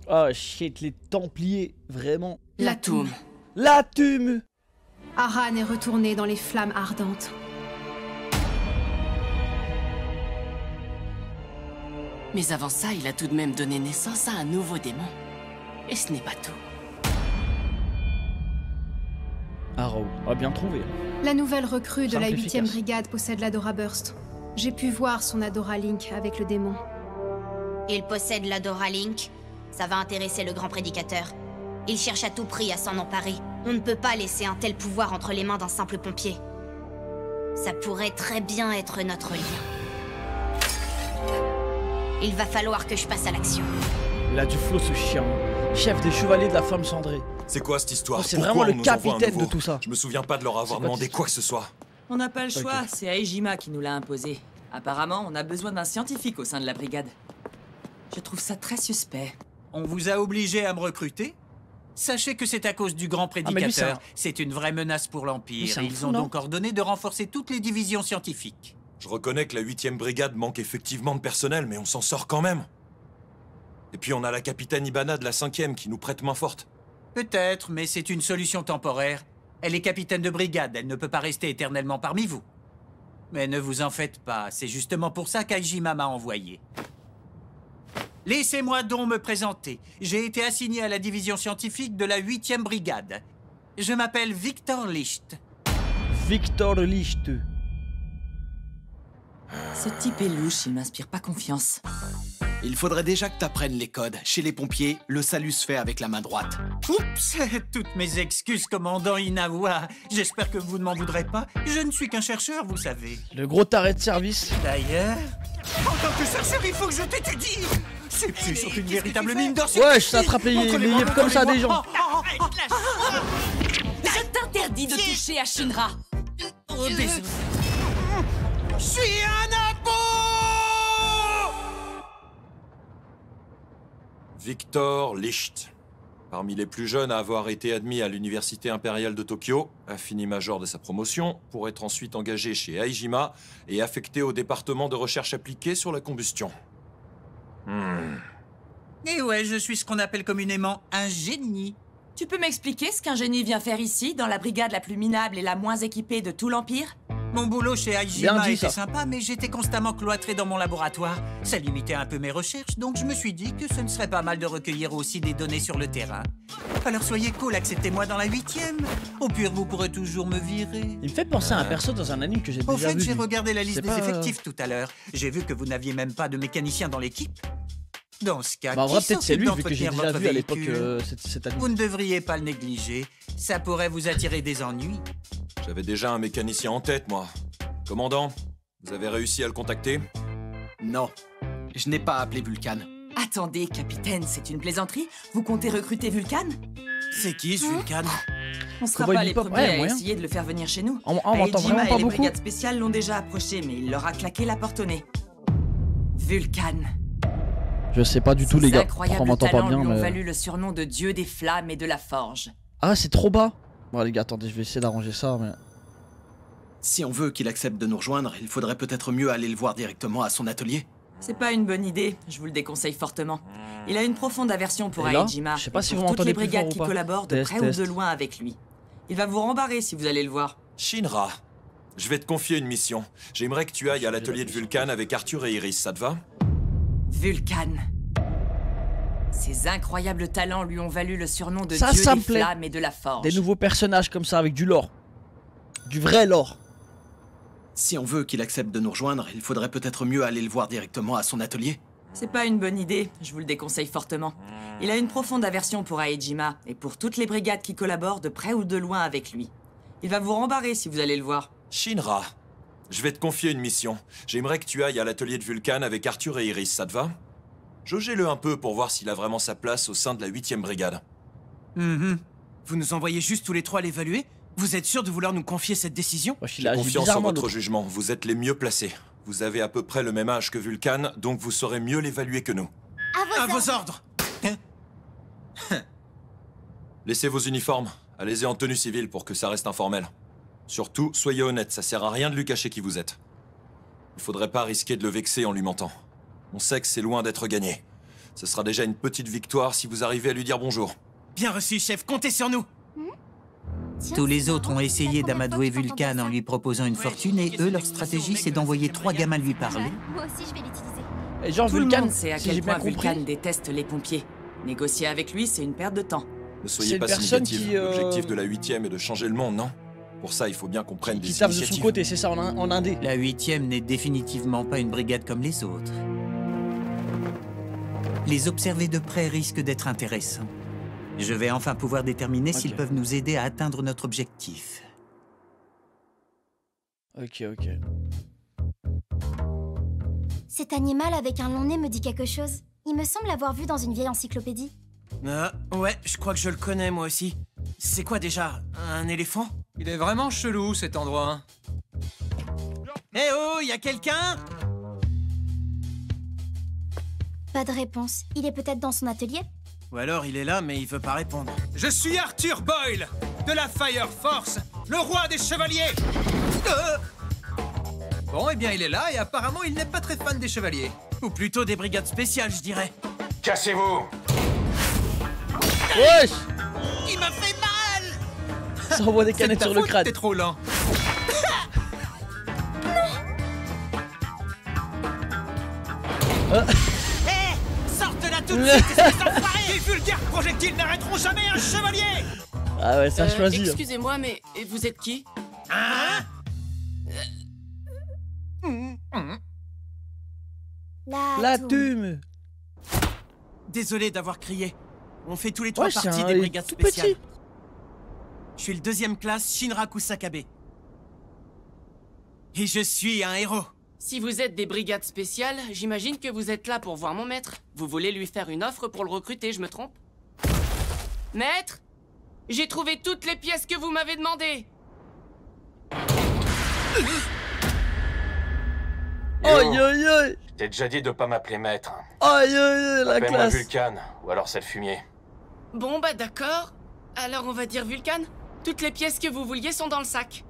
Ah shit, les Templiers, vraiment. L'Atoum. L'Atoum. Aran est retourné dans les flammes ardentes. Mais avant ça, il a tout de même donné naissance à un nouveau démon. Et ce n'est pas tout. Arrow, bien trouvé. La nouvelle recrue de la Simple, 8e efficace. brigade possède l'Adora Burst. J'ai pu voir son Adora Link avec le démon. Il possède l'Adora Link. Ça va intéresser le grand prédicateur. Il cherche à tout prix à s'en emparer. On ne peut pas laisser un tel pouvoir entre les mains d'un simple pompier. Ça pourrait très bien être notre lien. Il va falloir que je passe à l'action. Il a du flow ce chien. Chef des chevaliers de la femme cendrée. C'est quoi cette histoire? Oh, c'est Pourquoi vraiment le on nous envoie un capitaine de nouveau? tout ça. Je me souviens pas de leur avoir quoi demandé cette quoi que ce soit. On n'a pas le choix, Ok. c'est Aejima qui nous l'a imposé. Apparemment, on a besoin d'un scientifique au sein de la brigade. Je trouve ça très suspect. On vous a obligé à me recruter? Sachez que c'est à cause du grand mais lui, prédicateur. c'est C'est une vraie menace pour Lui, l'Empire. c'est un Ils fou, ont non? donc ordonné de renforcer toutes les divisions scientifiques. Je reconnais que la 8e brigade manque effectivement de personnel, mais on s'en sort quand même. Et puis on a la capitaine Ibana de la 5e qui nous prête main forte. Peut-être, mais c'est une solution temporaire. Elle est capitaine de brigade, elle ne peut pas rester éternellement parmi vous. Mais ne vous en faites pas, c'est justement pour ça qu'Aijima m'a envoyé. Laissez-moi donc me présenter. J'ai été assigné à la division scientifique de la 8e brigade. Je m'appelle Victor Licht. Victor Licht. Ce type est louche, il m'inspire pas confiance. Il faudrait déjà que t'apprennes les codes. Chez les pompiers, le salut se fait avec la main droite. Oups, toutes mes excuses, commandant Inawa. J'espère que vous ne m'en voudrez pas. Je ne suis qu'un chercheur, vous savez. Le gros taré de service. D'ailleurs, en tant que chercheur, il faut que je t'étudie. Ces pieds sont une véritable mine d'or. Ouais, je t'attrape les yeux comme ça des gens. Je t'interdis de toucher à Shinra. Oh, désolé. Je suis un abo. Victor Licht. Parmi les plus jeunes à avoir été admis à l'Université impériale de Tokyo, a fini major de sa promotion, pour être ensuite engagé chez Aijima et affecté au département de recherche appliquée sur la combustion. Et ouais, je suis ce qu'on appelle communément un génie. Tu peux m'expliquer ce qu'un génie vient faire ici, dans la brigade la plus minable et la moins équipée de tout l'Empire? Mon boulot chez Bien Aijima dit, était ça. sympa, mais j'étais constamment cloîtré dans mon laboratoire. Ça limitait un peu mes recherches, donc je me suis dit que ce ne serait pas mal de recueillir aussi des données sur le terrain. Alors soyez cool, acceptez-moi dans la 8e. Au pire, vous pourrez toujours me virer. Il me fait penser à un perso dans un anime que j'ai Au déjà fait, vu. j'ai regardé la liste C'est des pas, effectifs tout à l'heure. J'ai vu que vous n'aviez même pas de mécanicien dans l'équipe. Dans ce cas, Bah en vrai qui peut-être c'est s'occupe lui vu que j'ai d'entretenir déjà votre vu à l'époque véhicule cet anime. Vous ne devriez pas le négliger. Ça pourrait vous attirer des ennuis. J'avais déjà un mécanicien en tête, moi. Commandant, vous avez réussi à le contacter? Non, je n'ai pas appelé Vulcan. Attendez, capitaine, c'est une plaisanterie? Vous comptez recruter Vulcan? C'est qui ce Vulcan? On sera Cowboy pas les Bebop, premiers ouais, à moyen. essayer de le faire venir chez nous. On m'entend Aejima vraiment et pas les beaucoup. brigades spéciales l'ont déjà approché, mais il leur a claqué la porte au nez. Vulcan. Je sais pas du tout les Ses gars. Pourquoi on incroyables m'entend pas talents bien lui ont mais... valu le surnom de dieu des flammes et de la forge. Ah c'est trop bas. Bon les gars attendez je vais essayer d'arranger ça mais... Si on veut qu'il accepte de nous rejoindre, il faudrait peut-être mieux aller le voir directement à son atelier. C'est pas une bonne idée, je vous le déconseille fortement. Il a une profonde aversion pour Et là, Aejima. je sais pas et si pour vous toutes m'entendez les plus brigades fort ou qui pas. collaborent de Test, près ou test. de loin avec lui. Il va vous rembarrer si vous allez le voir. Shinra, je vais te confier une mission. J'aimerais que tu ailles à l'atelier de Vulcan avec Arthur et Iris, ça te va? Vulcan. Ses incroyables talents lui ont valu le surnom de Ça dieu me des plaît. flammes et de la forge. Des nouveaux personnages comme ça avec du lore. Du vrai lore. Si on veut qu'il accepte de nous rejoindre, il faudrait peut-être mieux aller le voir directement à son atelier. C'est pas une bonne idée, je vous le déconseille fortement. Il a une profonde aversion pour Aejima et pour toutes les brigades qui collaborent de près ou de loin avec lui. Il va vous rembarrer si vous allez le voir. Shinra, je vais te confier une mission. J'aimerais que tu ailles à l'atelier de Vulcan avec Arthur et Iris, ça te va? Jaugez-le un peu pour voir s'il a vraiment sa place au sein de la 8e brigade. Vous nous envoyez juste tous les trois l'évaluer? Vous êtes sûr de vouloir nous confier cette décision? Wesh, il J'ai a agi confiance en bizarrement votre l'autre. jugement, vous êtes les mieux placés. Vous avez à peu près le même âge que Vulcan, donc vous saurez mieux l'évaluer que nous. À vos ordres! Laissez vos uniformes, allez-y en tenue civile pour que ça reste informel. Surtout, soyez honnête, ça sert à rien de lui cacher qui vous êtes. Il faudrait pas risquer de le vexer en lui mentant. On sait que c'est loin d'être gagné. Ce sera déjà une petite victoire si vous arrivez à lui dire bonjour. Bien reçu, chef, comptez sur nous. Tous les autres ont essayé d'amadouer Vulcan en lui proposant une fortune et eux, leur stratégie, c'est d'envoyer 3 gamins lui parler. Moi aussi, je vais l'utiliser. Et genre, Tout le Vulcan, monde sait à si j'ai quel bien point Vulcan compris, déteste les pompiers. Négocier avec lui, c'est une perte de temps. Ne C'est soyez une pas si personne négative. qui, L'objectif de la 8e est de changer le monde, non? Pour ça, il faut bien qu'on prenne qui des tape de son initiatives. côté, c'est ça, en indé. La 8e n'est définitivement pas une brigade comme les autres. Les observer de près risque d'être intéressant. Je vais enfin pouvoir déterminer s'ils Ok. peuvent nous aider à atteindre notre objectif. Ok, ok. Cet animal avec un long nez me dit quelque chose. Il me semble l'avoir vu dans une vieille encyclopédie. Ouais, je crois que je le connais, moi aussi. C'est quoi déjà? Un éléphant? Il est vraiment chelou, cet endroit. Eh oh, y a quelqu'un? Pas de réponse. Il est peut-être dans son atelier? Ou alors il est là, mais il veut pas répondre. Je suis Arthur Boyle, de la Fire Force, le roi des chevaliers. Bon, eh bien, il est là et apparemment, il n'est pas très fan des chevaliers. Ou plutôt des brigades spéciales, je dirais. Cassez-vous! Wesh! Il m'a fait mal! Ça envoie des C'est canettes ta sur le faute, crâne. t'es trop lent. Sorte-la tout de suite, espèce d'enfoiré! Les vulgaires projectiles n'arrêteront jamais un chevalier! Ah ouais, ça choisit. Excusez-moi, mais vous êtes qui? Hein? La tume. Désolé d'avoir crié. On fait tous les 3 Ouais, c'est partie un- des brigades tout spéciales. petit. Je suis le 2e classe Shinraku Sakabe. Et je suis un héros. Si vous êtes des brigades spéciales, j'imagine que vous êtes là pour voir mon maître. Vous voulez lui faire une offre pour le recruter, je me trompe? Maître? J'ai trouvé toutes les pièces que vous m'avez demandées. Aïe aïe aïe. Je t'ai déjà dit de pas m'appeler maître. Aïe aïe aïe, la Appelle-moi classe. Vulcan, ou alors c'est le fumier. Bon bah d'accord. Alors on va dire Vulcan. Toutes les pièces que vous vouliez sont dans le sac.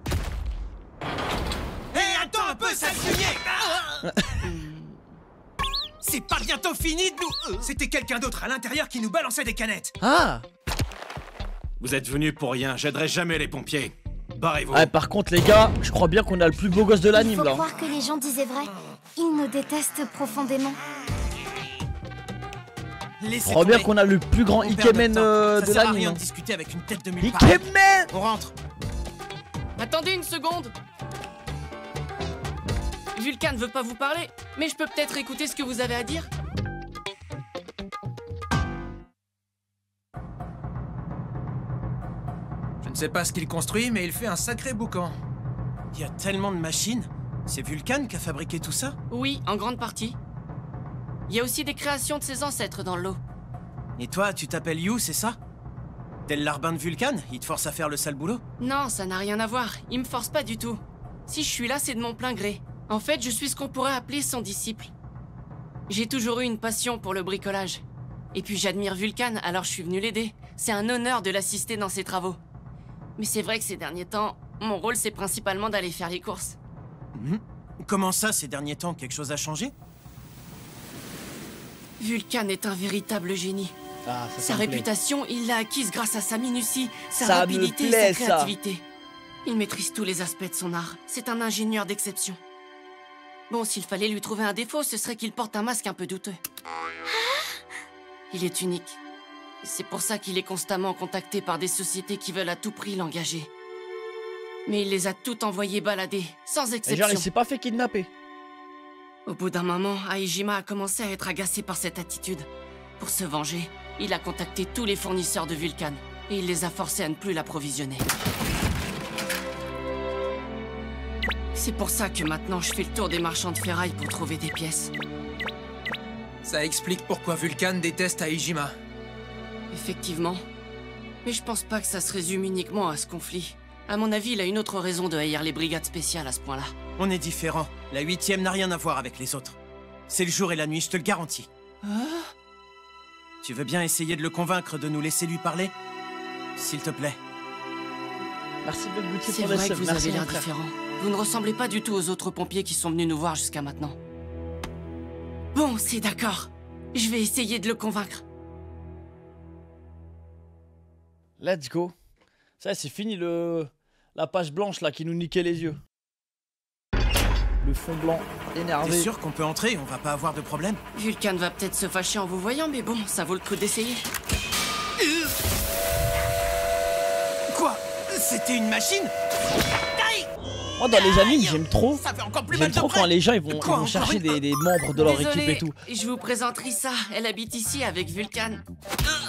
Hé, attends un peu, sale fumier! C'est pas bientôt fini de nous... C'était quelqu'un d'autre à l'intérieur qui nous balançait des canettes. Ah. Vous êtes venus pour rien, j'aiderai jamais les pompiers. Barrez-vous. Ouais, par contre les gars, je crois bien qu'on a le plus beau gosse de Il l'anime faut là. croire que les gens disaient vrai. Ils nous détestent profondément. Laissez Je crois bien tomber. qu'on a le plus grand On perd Ikemen notre temps. de Ça sert à l'anime. rien hein. de discuter avec une tête de mule pareille. Ikemen. On rentre. Attendez une seconde. Vulcan ne veut pas vous parler, mais je peux peut-être écouter ce que vous avez à dire. Je ne sais pas ce qu'il construit, mais il fait un sacré boucan. Il y a tellement de machines. C'est Vulcan qui a fabriqué tout ça? Oui, en grande partie. Il y a aussi des créations de ses ancêtres dans le lot. Et toi, tu t'appelles You, c'est ça? Tel larbin de Vulcan? Il te force à faire le sale boulot? Non, ça n'a rien à voir. Il me force pas du tout. Si je suis là, c'est de mon plein gré. En fait, je suis ce qu'on pourrait appeler son disciple. J'ai toujours eu une passion pour le bricolage. Et puis j'admire Vulcan, alors je suis venu l'aider. C'est un honneur de l'assister dans ses travaux. Mais c'est vrai que ces derniers temps, mon rôle c'est principalement d'aller faire les courses. Comment ça, ces derniers temps, quelque chose a changé? Vulcan est un véritable génie. Ah, ça Sa me plaît. réputation, il l'a acquise grâce à sa minutie, sa Ça me rapidité plaît, et sa ça. créativité. Il maîtrise tous les aspects de son art. C'est un ingénieur d'exception. Bon, s'il fallait lui trouver un défaut, ce serait qu'il porte un masque un peu douteux. Il est unique. C'est pour ça qu'il est constamment contacté par des sociétés qui veulent à tout prix l'engager. Mais il les a toutes envoyées balader, sans Et exception. genre, il s'est pas fait kidnapper. Au bout d'un moment, Aijima a commencé à être agacé par cette attitude. Pour se venger, il a contacté tous les fournisseurs de Vulcan et il les a forcés à ne plus l'approvisionner. C'est pour ça que maintenant je fais le tour des marchands de ferraille pour trouver des pièces. Ça explique pourquoi Vulcan déteste Aijima. Effectivement. Mais je pense pas que ça se résume uniquement à ce conflit. À mon avis, il a une autre raison de haïr les brigades spéciales à ce point-là. On est différents. La 8e n'a rien à voir avec les autres. C'est le jour et la nuit, je te le garantis. Tu veux bien essayer de le convaincre de nous laisser lui parler? S'il te plaît. Merci Belle Beauty C'est pour le vrai que sub. vous Merci, avez mon l'air frère. différent. Vous ne ressemblez pas du tout aux autres pompiers qui sont venus nous voir jusqu'à maintenant. Bon, c'est d'accord. Je vais essayer de le convaincre. Let's go. Ça, c'est fini la page blanche là qui nous niquait les yeux. Le fond blanc énervé. T'es sûr qu'on peut entrer? On va pas avoir de problème? Vulcan va peut-être se fâcher en vous voyant, mais bon, ça vaut le coup d'essayer. Quoi? C'était une machine? Moi, dans les animes, j'aime trop. Ça fait encore plus J'aime mal de trop près. quand les gens ils vont chercher des membres de leur Désolé, équipe et tout. je vous présente Rissa. Elle habite ici avec Vulcan.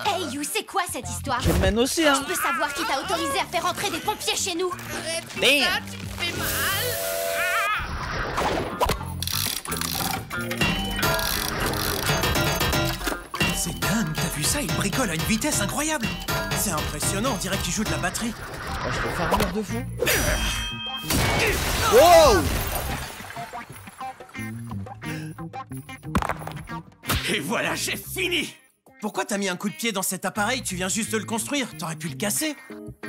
Hey You, c'est quoi cette histoire? Je le mène aussi, hein. Je peux savoir qui t'a autorisé à faire entrer des pompiers chez nous? Damn. C'est dingue, t'as vu ça? Il bricole à une vitesse incroyable. C'est impressionnant, on dirait qu'il joue de la batterie. Oh, je peux faire un mur de fou. Wow! Et voilà, j'ai fini! Pourquoi t'as mis un coup de pied dans cet appareil? Tu viens juste de le construire, t'aurais pu le casser.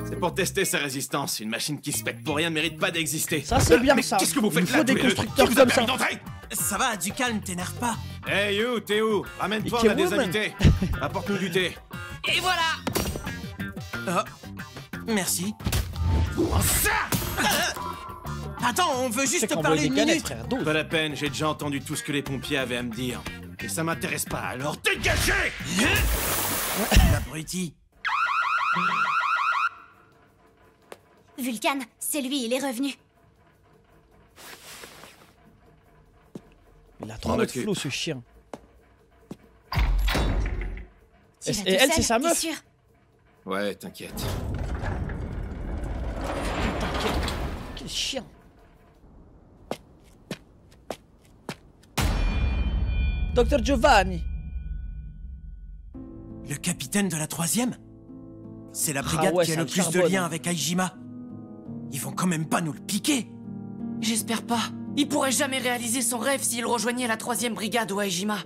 C'est pour tester sa résistance. Une machine qui se pète pour rien ne mérite pas d'exister. Ça, c'est bien Mais ça. qu'est-ce que vous Il faites faut là, des tous les deux? constructeurs Qui vous a comme ça. permis d'entrer? Ça va, du calme, t'énerve pas. Hey you, t'es où? Ramène-toi, Et on a des Catwoman. invités. Apporte-nous du thé. Et voilà! Oh, merci. Attends, on veut juste C'est te qu'on parler des une canettes, minute. frère. Dose. Pas la peine, j'ai déjà entendu tout ce que les pompiers avaient à me dire. Et ça m'intéresse pas, alors dégagez! L'abruti. Vulcan, c'est lui, il est revenu. Il a trop On de occupe. flow, ce chien. Tu vas Et tout elle, seul, c'est sa t'es meuf? sûr? Ouais, t'inquiète. Putain, quel chien. Docteur Giovanni. Le capitaine de la 3e? C'est la brigade ouais, qui a ça le plus de charbonne, liens hein. avec Aijima. Ils vont quand même pas nous le piquer. J'espère pas. Il pourrait jamais réaliser son rêve s'il rejoignait la 3e brigade ou Aijima.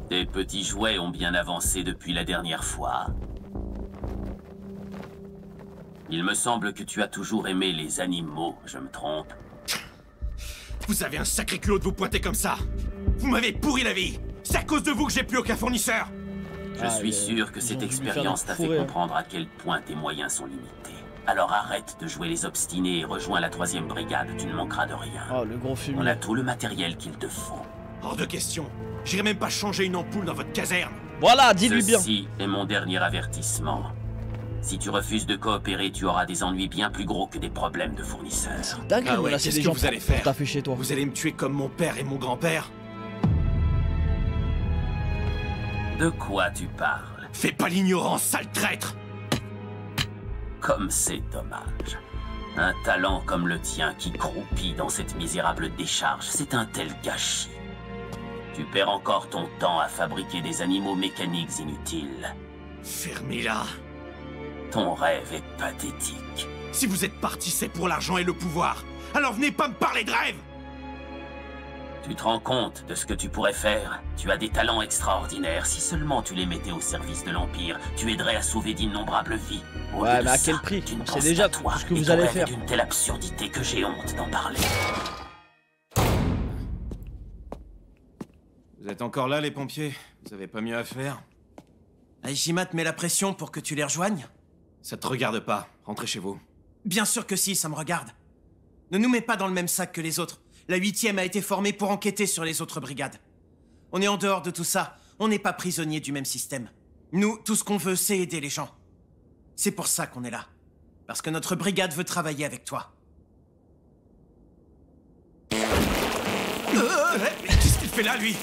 Tes petits jouets ont bien avancé depuis la dernière fois. Il me semble que tu as toujours aimé les animaux, je me trompe. Vous avez un sacré culot de vous pointer comme ça. Vous m'avez pourri la vie. C'est à cause de vous que j'ai plus aucun fournisseur. Je suis sûr que ils ont cette voulu faire expérience des t'a fait fourrés, hein. comprendre à quel point tes moyens sont limités. Alors arrête de jouer les obstinés et rejoins la 3e brigade, tu ne manqueras de rien. Oh, le gros On fumier. a tout le matériel qu'il te faut. Hors de question. J'irai même pas changer une ampoule dans votre caserne. Voilà, dis-lui bien. Ceci est mon dernier avertissement. Si tu refuses de coopérer, tu auras des ennuis bien plus gros que des problèmes de fournisseurs. Dingue, Ah ouais, là, c'est qu'est-ce des que gens vous allez faire? T'as fait chez toi. Vous allez me tuer comme mon père et mon grand-père? De quoi tu parles? Fais pas l'ignorance, sale traître! Comme c'est dommage. Un talent comme le tien qui croupit dans cette misérable décharge, c'est un tel gâchis. Tu perds encore ton temps à fabriquer des animaux mécaniques inutiles. Fermez-la. Ton rêve est pathétique. Si vous êtes parti, c'est pour l'argent et le pouvoir. Alors venez pas me parler de rêve! Tu te rends compte de ce que tu pourrais faire? Tu as des talents extraordinaires. Si seulement tu les mettais au service de l'Empire, tu aiderais à sauver d'innombrables vies. Ouais, mais à quel prix? C'est déjà tout ce que vous allez faire. D'une telle absurdité que j'ai honte d'en parler. Vous êtes encore là, les pompiers? Vous avez pas mieux à faire? Aijima te met la pression pour que tu les rejoignes? Ça te regarde pas. Rentrez chez vous. Bien sûr que si, ça me regarde. Ne nous mets pas dans le même sac que les autres. La 8e a été formée pour enquêter sur les autres brigades. On est en dehors de tout ça. On n'est pas prisonniers du même système. Nous, tout ce qu'on veut, c'est aider les gens. C'est pour ça qu'on est là. Parce que notre brigade veut travailler avec toi. Qu'est-ce qu'il fait là, lui?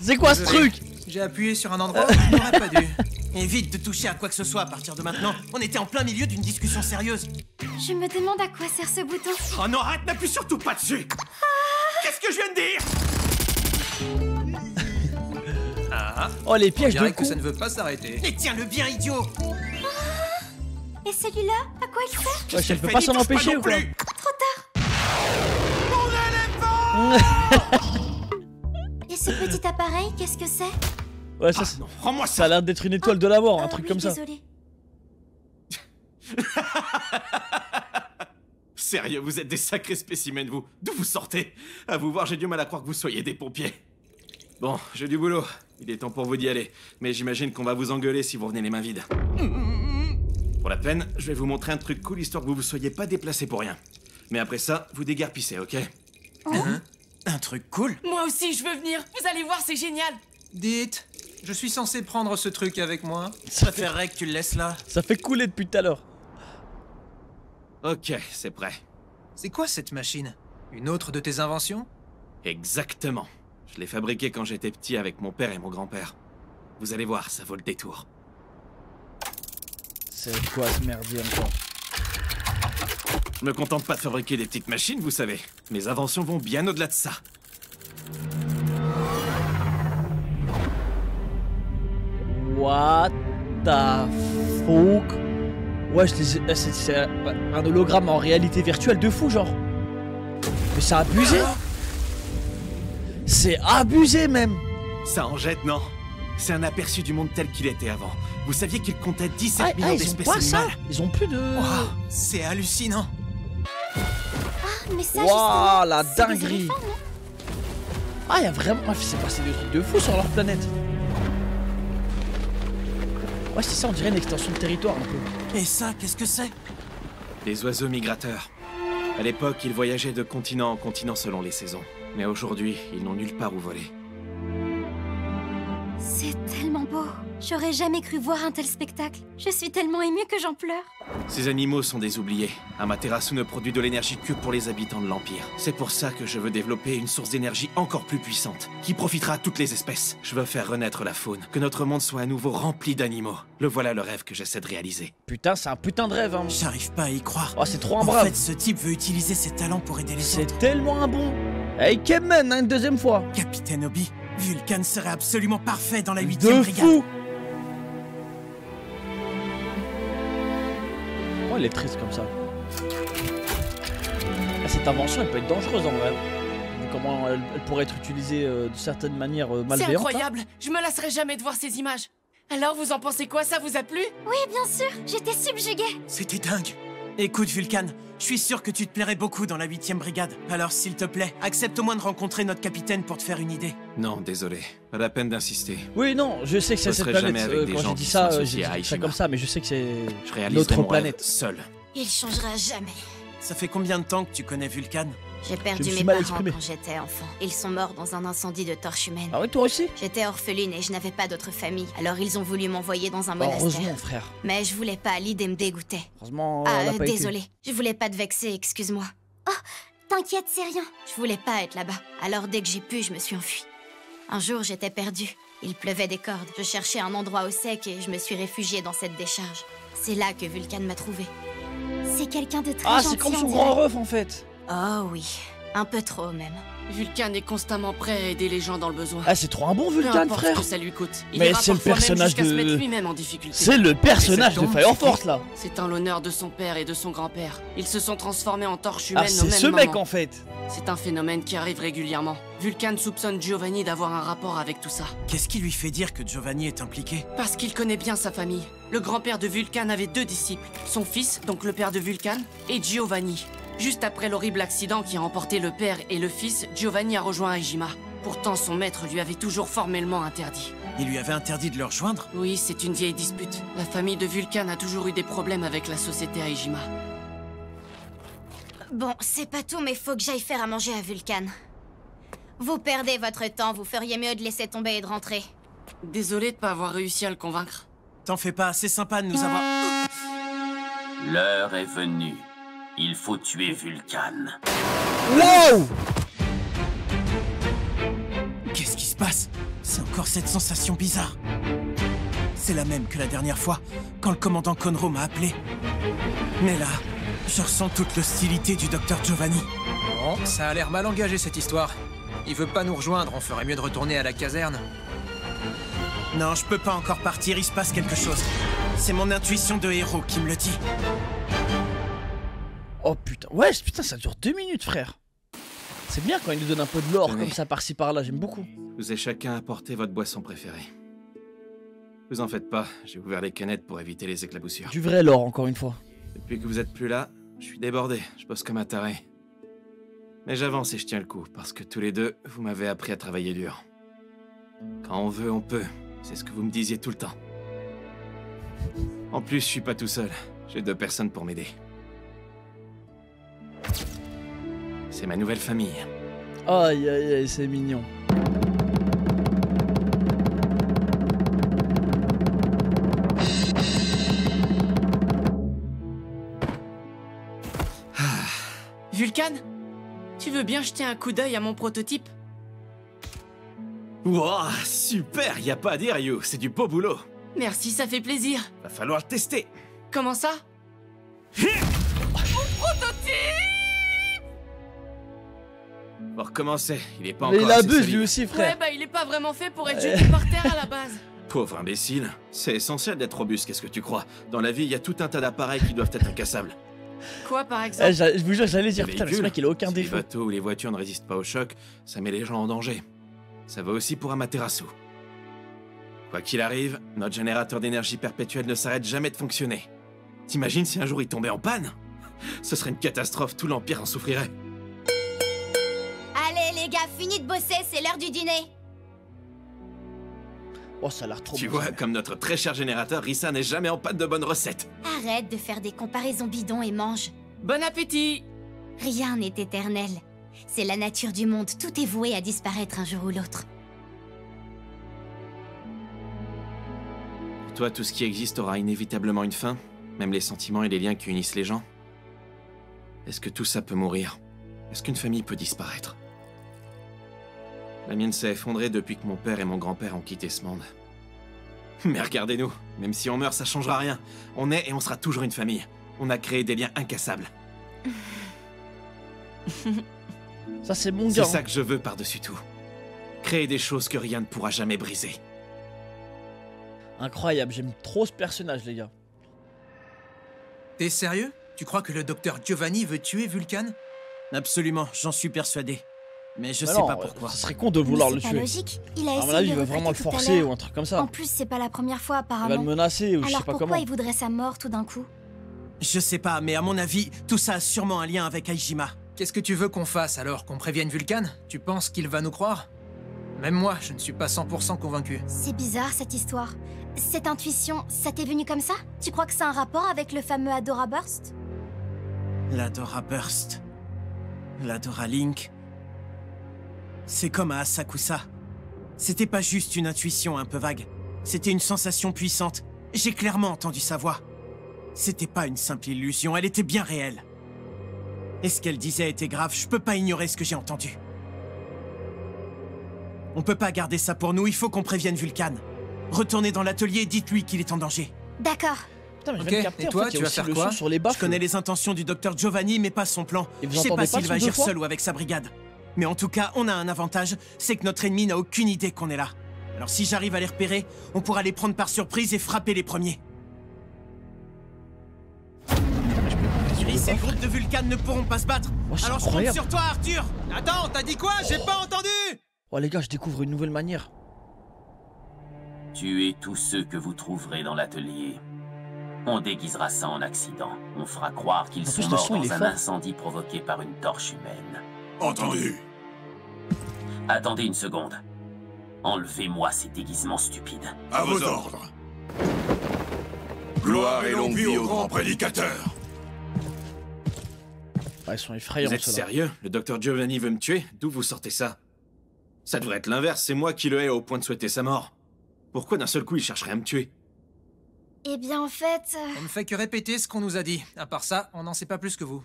C'est quoi ce truc? J'ai appuyé sur un endroit où je n'aurais pas dû. Évite de toucher à quoi que ce soit à partir de maintenant. On était en plein milieu d'une discussion sérieuse. Je me demande à quoi sert ce bouton. Oh non, arrête, n'appuie surtout pas dessus! Qu'est-ce que je viens de dire? Oh, les pièges de dirait que con. ça ne veut pas s'arrêter. Mais tiens-le bien, idiot! Et celui-là, à quoi il sert? Ouais, elle peut pas s'en empêcher ou quoi? Et ce petit appareil, qu'est-ce que c'est? Ouais, ça, non, rends-moi ça a l'air d'être une étoile de la mort, un truc comme ça. Désolée. Sérieux, vous êtes des sacrés spécimens, vous. D'où vous sortez? À vous voir, j'ai du mal à croire que vous soyez des pompiers. Bon, j'ai du boulot. Il est temps pour vous d'y aller. Mais j'imagine qu'on va vous engueuler si vous revenez les mains vides. Pour la peine, je vais vous montrer un truc cool histoire que vous vous soyez pas déplacés pour rien. Mais après ça, vous déguerpissez, ok? Un truc cool? Moi aussi, je veux venir. Vous allez voir, c'est génial. Dites, je suis censé prendre ce truc avec moi? Je préférerais que tu le laisses là. Ça fait couler depuis tout à l'heure. Ok, c'est prêt. C'est quoi cette machine? Une autre de tes inventions? Exactement. Je l'ai fabriquée quand j'étais petit avec mon père et mon grand-père. Vous allez voir, ça vaut le détour. C'est quoi ce merdier encore? Je me contente pas de fabriquer des petites machines, vous savez. Mes inventions vont bien au-delà de ça. What the fuck? Ouais, c'est un hologramme en réalité virtuelle de fou, genre. Mais c'est abusé. C'est abusé même. Ça en jette, non? C'est un aperçu du monde tel qu'il était avant. Vous saviez qu'il comptait 17 millions ils ont d'espèces pas ça. animales? Ils ont plus de... Wow, c'est hallucinant. Ah, mais ça, Waouh, la c'est des dinguerie. éléphants, non? Ah, il y a vraiment... c'est passé des trucs de fou sur leur planète. Ouais, c'est ça, on dirait une extension de territoire un peu. Et ça, qu'est-ce que c'est? Des oiseaux migrateurs. À l'époque, ils voyageaient de continent en continent selon les saisons. Mais aujourd'hui, ils n'ont nulle part où voler. C'est tellement beau. J'aurais jamais cru voir un tel spectacle. Je suis tellement émue que j'en pleure. Ces animaux sont des oubliés. Amaterasu ne produit de l'énergie que pour les habitants de l'Empire. C'est pour ça que je veux développer une source d'énergie encore plus puissante, qui profitera à toutes les espèces. Je veux faire renaître la faune, que notre monde soit à nouveau rempli d'animaux. Le voilà le rêve que j'essaie de réaliser. Putain, c'est un putain de rêve, hein. J'arrive pas à y croire. Oh, c'est trop un En brave. fait, ce type veut utiliser ses talents pour aider les autres. C'est tellement un bon. Hey, Kemen, hein, une deuxième fois. Capitaine Obi, Vulcan serait absolument parfait dans la 8e De brigade. fou. Oh, elle est triste comme ça. Ah, cette invention, elle peut être dangereuse en vrai. Vu comment elle pourrait être utilisée de certaines manières C'est malveillantes. incroyable. Je me lasserai jamais de voir ces images. Alors, vous en pensez quoi? Ça vous a plu? Oui, bien sûr. J'étais subjuguée. C'était dingue. Écoute, Vulcan, je suis sûr que tu te plairais beaucoup dans la 8e brigade. Alors, s'il te plaît, accepte au moins de rencontrer notre capitaine pour te faire une idée. Non, désolé. Pas la peine d'insister. Oui, non, je sais que c'est Je cette serai planète. jamais avec des Quand j'ai gens dit qui ça, sont j'ai associés à dit ça Aishima. comme ça, mais je sais que c'est Je réaliserai notre mon rêve planète. seul. Il changera jamais. Ça fait combien de temps que tu connais Vulcan? J'ai perdu suis mes mal parents exprimé. quand j'étais enfant. Ils sont morts dans un incendie de torches humaines. Ah oui, toi aussi? J'étais orpheline et je n'avais pas d'autre famille. Alors ils ont voulu m'envoyer dans un Bah, monastère. heureusement, frère. Mais je voulais pas, l'idée me dégoûtait. Heureusement, elle a pas été. Désolée. Je voulais pas te vexer, excuse-moi. Oh, t'inquiète, c'est rien. Je voulais pas être là-bas. Alors dès que j'ai pu, je me suis enfuie. Un jour, j'étais perdue. Il pleuvait des cordes. Je cherchais un endroit au sec et je me suis réfugiée dans cette décharge. C'est là que Vulcan m'a trouvée. C'est quelqu'un de très Ah, gentil. c'est comme on son dirait. grand ref en fait. Oh oui, un peu trop même. Vulcan est constamment prêt à aider les gens dans le besoin. Ah, c'est trop un bon Peu Vulcan, importe frère. ce que ça lui coûte. Il Mais ira c'est le parfois même personnage jusqu'à se de- mettre lui-même en difficulté. C'est le personnage de Et c'est Fire donc, Force là. C'est en l'honneur de son père et de son grand-père. Ils se sont transformés en torches humaines Ah, au c'est même ce moment. mec en fait. C'est un phénomène qui arrive régulièrement. Vulcan soupçonne Giovanni d'avoir un rapport avec tout ça. Qu'est-ce qui lui fait dire que Giovanni est impliqué? Parce qu'il connaît bien sa famille. Le grand-père de Vulcan avait 2 disciples. Son fils, donc le père de Vulcan, et Giovanni. Juste après l'horrible accident qui a emporté le père et le fils, Giovanni a rejoint Aijima. Pourtant, son maître lui avait toujours formellement interdit. Il lui avait interdit de le rejoindre? Oui, c'est une vieille dispute. La famille de Vulcan a toujours eu des problèmes avec la société Aijima. Bon, c'est pas tout, mais faut que j'aille faire à manger à Vulcan. Vous perdez votre temps, vous feriez mieux de laisser tomber et de rentrer. Désolé de pas avoir réussi à le convaincre. T'en fais pas, c'est sympa de nous avoir... L'heure est venue. Il faut tuer Vulcan. Wow! Qu'est-ce qui se passe? C'est encore cette sensation bizarre. C'est la même que la dernière fois, quand le commandant Conroe m'a appelé. Mais là, je ressens toute l'hostilité du docteur Giovanni. Bon, ça a l'air mal engagé cette histoire. Il veut pas nous rejoindre, on ferait mieux de retourner à la caserne. Non, je peux pas encore partir, il se passe quelque chose. C'est mon intuition de héros qui me le dit. Oh putain, ouais, putain, ça dure 2 minutes, frère. C'est bien quand il nous donne un peu de l'or Tenez. comme ça par-ci par-là, j'aime beaucoup. Je vous ai chacun apporté votre boisson préférée. Vous en faites pas, j'ai ouvert les canettes pour éviter les éclaboussures. Du vrai lore, encore une fois. Depuis que vous êtes plus là, je suis débordé, je bosse comme un taré. Mais j'avance et je tiens le coup, parce que tous les deux, vous m'avez appris à travailler dur. Quand on veut, on peut. C'est ce que vous me disiez tout le temps. En plus, je suis pas tout seul. J'ai 2 personnes pour m'aider. C'est ma nouvelle famille. Aïe aïe aïe, c'est mignon. Vulcan, tu veux bien jeter un coup d'œil à mon prototype? Wouah, super, y a pas à dire, You, c'est du beau boulot. Merci, ça fait plaisir. Va falloir le tester. Comment ça? Mon prototype! Pour recommencer, il est pas Mais encore il assez abuse solide. lui aussi, frère. Ouais, bah il est pas vraiment fait pour être jeté par terre à la base. Pauvre imbécile. C'est essentiel d'être robuste, qu'est-ce que tu crois? Dans la vie, il y a tout un tas d'appareils qui doivent être incassables. Quoi, par exemple? Je vous jure, j'allais dire, Les putain, mais ce véhicules, mec, il a aucun si les défaut. bateaux ou les voitures ne résistent pas au choc, ça met les gens en danger. Ça va aussi pour Amaterasu. Quoi qu'il arrive, notre générateur d'énergie perpétuelle ne s'arrête jamais de fonctionner. T'imagines si un jour il tombait en panne? Ce serait une catastrophe, tout l'Empire en souffrirait. Allez les gars, fini de bosser, c'est l'heure du dîner. Oh, ça a l'air trop Tu bon, vois, ça. comme notre très cher générateur, Rissa n'est jamais en panne de bonnes recettes. Arrête de faire des comparaisons bidons et mange. Bon appétit! Rien n'est éternel. C'est la nature du monde, tout est voué à disparaître un jour ou l'autre. Pour toi, tout ce qui existe aura inévitablement une fin, même les sentiments et les liens qui unissent les gens. Est-ce que tout ça peut mourir? Est-ce qu'une famille peut disparaître? La mienne s'est effondrée depuis que mon père et mon grand-père ont quitté ce monde. Mais regardez-nous, même si on meurt, ça changera rien. On est et on sera toujours une famille. On a créé des liens incassables. Ça, c'est mon C'est gars. ça que je veux par-dessus tout. Créer des choses que rien ne pourra jamais briser. Incroyable, j'aime trop ce personnage, les gars. T'es sérieux? Tu crois que le docteur Giovanni veut tuer Vulcan? Absolument, j'en suis persuadé. Mais je Bah sais non, pas pourquoi. Ce serait con de vouloir Mais le c'est pas tuer. logique. Il a À mon essayé avis, de il va vraiment le recruter tout à forcer l'heure. ou un truc comme ça. En plus, c'est pas la première fois Il va apparemment. le menacer ou je sais Alors pas pourquoi comment. il voudrait sa mort tout d'un coup? Je sais pas, mais à mon avis, tout ça a sûrement un lien avec Aijima. Qu'est-ce que tu veux qu'on fasse alors? Qu'on prévienne Vulcan? Tu penses qu'il va nous croire? Même moi, je ne suis pas 100% convaincu. C'est bizarre cette histoire. Cette intuition, ça t'est venu comme ça? Tu crois que c'est un rapport avec le fameux Adora Burst? L'Adora Burst. L'Adora Link. C'est comme à Asakusa. C'était pas juste une intuition un peu vague. C'était une sensation puissante. J'ai clairement entendu sa voix. C'était pas une simple illusion, elle était bien réelle. Et ce qu'elle disait était grave, je peux pas ignorer ce que j'ai entendu. On peut pas garder ça pour nous, il faut qu'on prévienne Vulcan. Retournez dans l'atelier et dites-lui qu'il est en danger. D'accord. Putain, mais je Ok, viens de capter, et en toi, fait, il y a tu vas aussi faire le quoi? son sur les baffes. Je connais les intentions du docteur Giovanni, mais pas son plan. Et vous Je sais entendez pas pas s'il le va son deux agir fois seul ou avec sa brigade. Mais en tout cas, on a un avantage, c'est que notre ennemi n'a aucune idée qu'on est là. Alors si j'arrive à les repérer, on pourra les prendre par surprise et frapper les premiers. Iris et le groupe de Vulcan ne pourront pas se battre. Oh, c'est Alors je compte incroyable. sur toi, Arthur. Attends, t'as dit quoi? J'ai pas entendu! Oh les gars, je découvre une nouvelle manière. Tuez tous ceux que vous trouverez dans l'atelier. On déguisera ça en accident. On fera croire qu'ils En plus, sont le morts son, il dans est un fort. incendie provoqué par une torche humaine. Entendu. Attendez une seconde. Enlevez-moi ces déguisements stupides. À vos ordres. Gloire et longue vie au grand prédicateur. Ah, ils sont effrayants, Vous êtes ceux-là. sérieux? Le docteur Giovanni veut me tuer? D'où vous sortez ça? Ça devrait être l'inverse, c'est moi qui le hais au point de souhaiter sa mort. Pourquoi d'un seul coup il chercherait à me tuer? Eh bien en fait... On ne fait que répéter ce qu'on nous a dit. À part ça, on n'en sait pas plus que vous.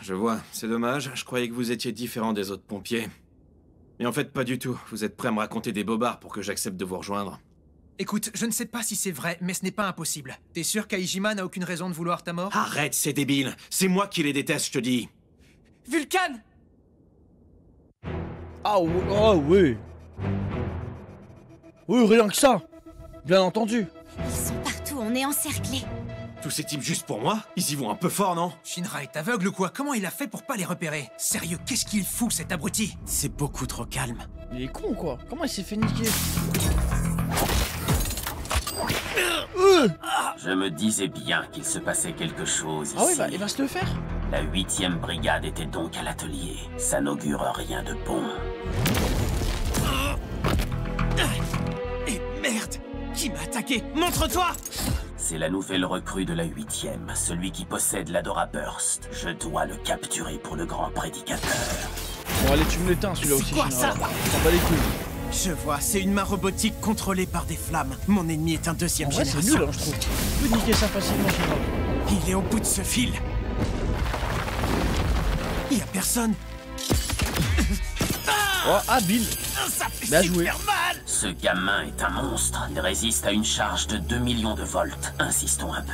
Je vois, c'est dommage, je croyais que vous étiez différent des autres pompiers. Mais en fait, pas du tout. Vous êtes prêts à me raconter des bobards pour que j'accepte de vous rejoindre. Écoute, je ne sais pas si c'est vrai, mais ce n'est pas impossible. T'es sûr qu'Aijima n'a aucune raison de vouloir ta mort? Arrête, c'est débile. C'est moi qui les déteste, je te dis. Vulcan! Ah ouais, oh, oui. Oui, rien que ça. Bien entendu. Ils sont partout, on est encerclés. Tous ces types juste pour moi? Ils y vont un peu fort, non? Shinra est aveugle ou quoi? Comment il a fait pour pas les repérer? Sérieux, qu'est-ce qu'il fout, cet abruti? C'est beaucoup trop calme. Il est con, quoi. Comment il s'est fait niquer? Je me disais bien qu'il se passait quelque chose ici. Ah ouais, bah il va se le faire. La 8e brigade était donc à l'atelier. Ça n'augure rien de bon. Et merde! Qui m'a attaqué? Montre-toi! C'est la nouvelle recrue de la 8e, celui qui possède l'Adora Burst. Je dois le capturer pour le grand prédicateur. Bon allez, tu me l'éteins celui-là aussi. C'est quoi ça? On va les couilles. Je vois, c'est une main robotique contrôlée par des flammes. Mon ennemi est un deuxième En vrai, c'est génération. nul, hein, je trouve. Tu peux niquer ça facilement, je crois. Il est au bout de ce fil. Il y a personne. Oh, habile. Ça fait Bien super joué. mal. Ce gamin est un monstre. Il résiste à une charge de 2 millions de volts. Insistons un peu.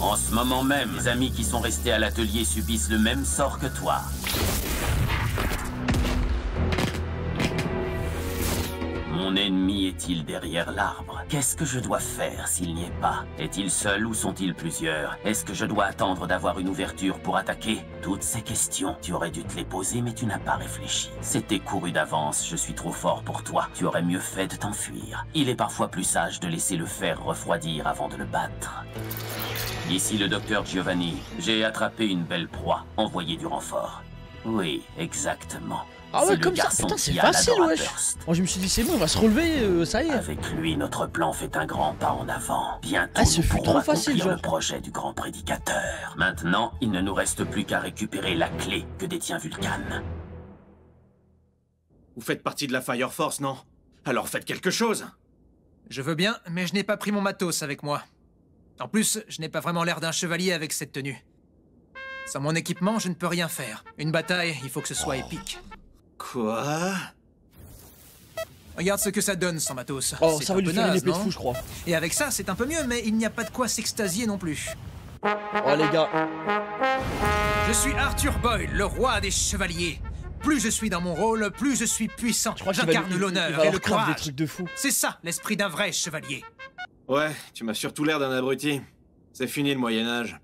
En ce moment même, les amis qui sont restés à l'atelier subissent le même sort que toi. Mon ennemi est-il derrière l'arbre? Qu'est-ce que je dois faire s'il n'y est pas? Est-il seul ou sont-ils plusieurs? Est-ce que je dois attendre d'avoir une ouverture pour attaquer? Toutes ces questions, tu aurais dû te les poser, mais tu n'as pas réfléchi. C'était couru d'avance, je suis trop fort pour toi. Tu aurais mieux fait de t'enfuir. Il est parfois plus sage de laisser le fer refroidir avant de le battre. Ici le docteur Giovanni. J'ai attrapé une belle proie. Envoyé du renfort. Oui, exactement. Ah ouais, comme ça, putain, c'est facile, wesh. Moi, je me suis dit, c'est bon, il va se relever, ça y est. Avec lui, notre plan fait un grand pas en avant. Bientôt, ce nous fut pourrons trop facile, accomplir genre. le projet du grand prédicateur. Maintenant, il ne nous reste plus qu'à récupérer la clé que détient Vulcan. Vous faites partie de la Fire Force, non? Alors faites quelque chose. Je veux bien, mais je n'ai pas pris mon matos avec moi. En plus, je n'ai pas vraiment l'air d'un chevalier avec cette tenue. Sans mon équipement, je ne peux rien faire. Une bataille, il faut que ce soit épique. Quoi? Regarde ce que ça donne sans matos. Oh, C'est ça un va lui peu faire une naze, épée de non? fou, je crois. Et avec ça, c'est un peu mieux, mais il n'y a pas de quoi s'extasier non plus. Oh, les gars. Je suis Arthur Boyle, le roi des chevaliers. Plus je suis dans mon rôle, plus je suis puissant. J'incarne l'honneur et le courage. Des trucs de fou. C'est ça, l'esprit d'un vrai chevalier. Ouais, tu m'as surtout l'air d'un abruti. C'est fini le Moyen-Âge.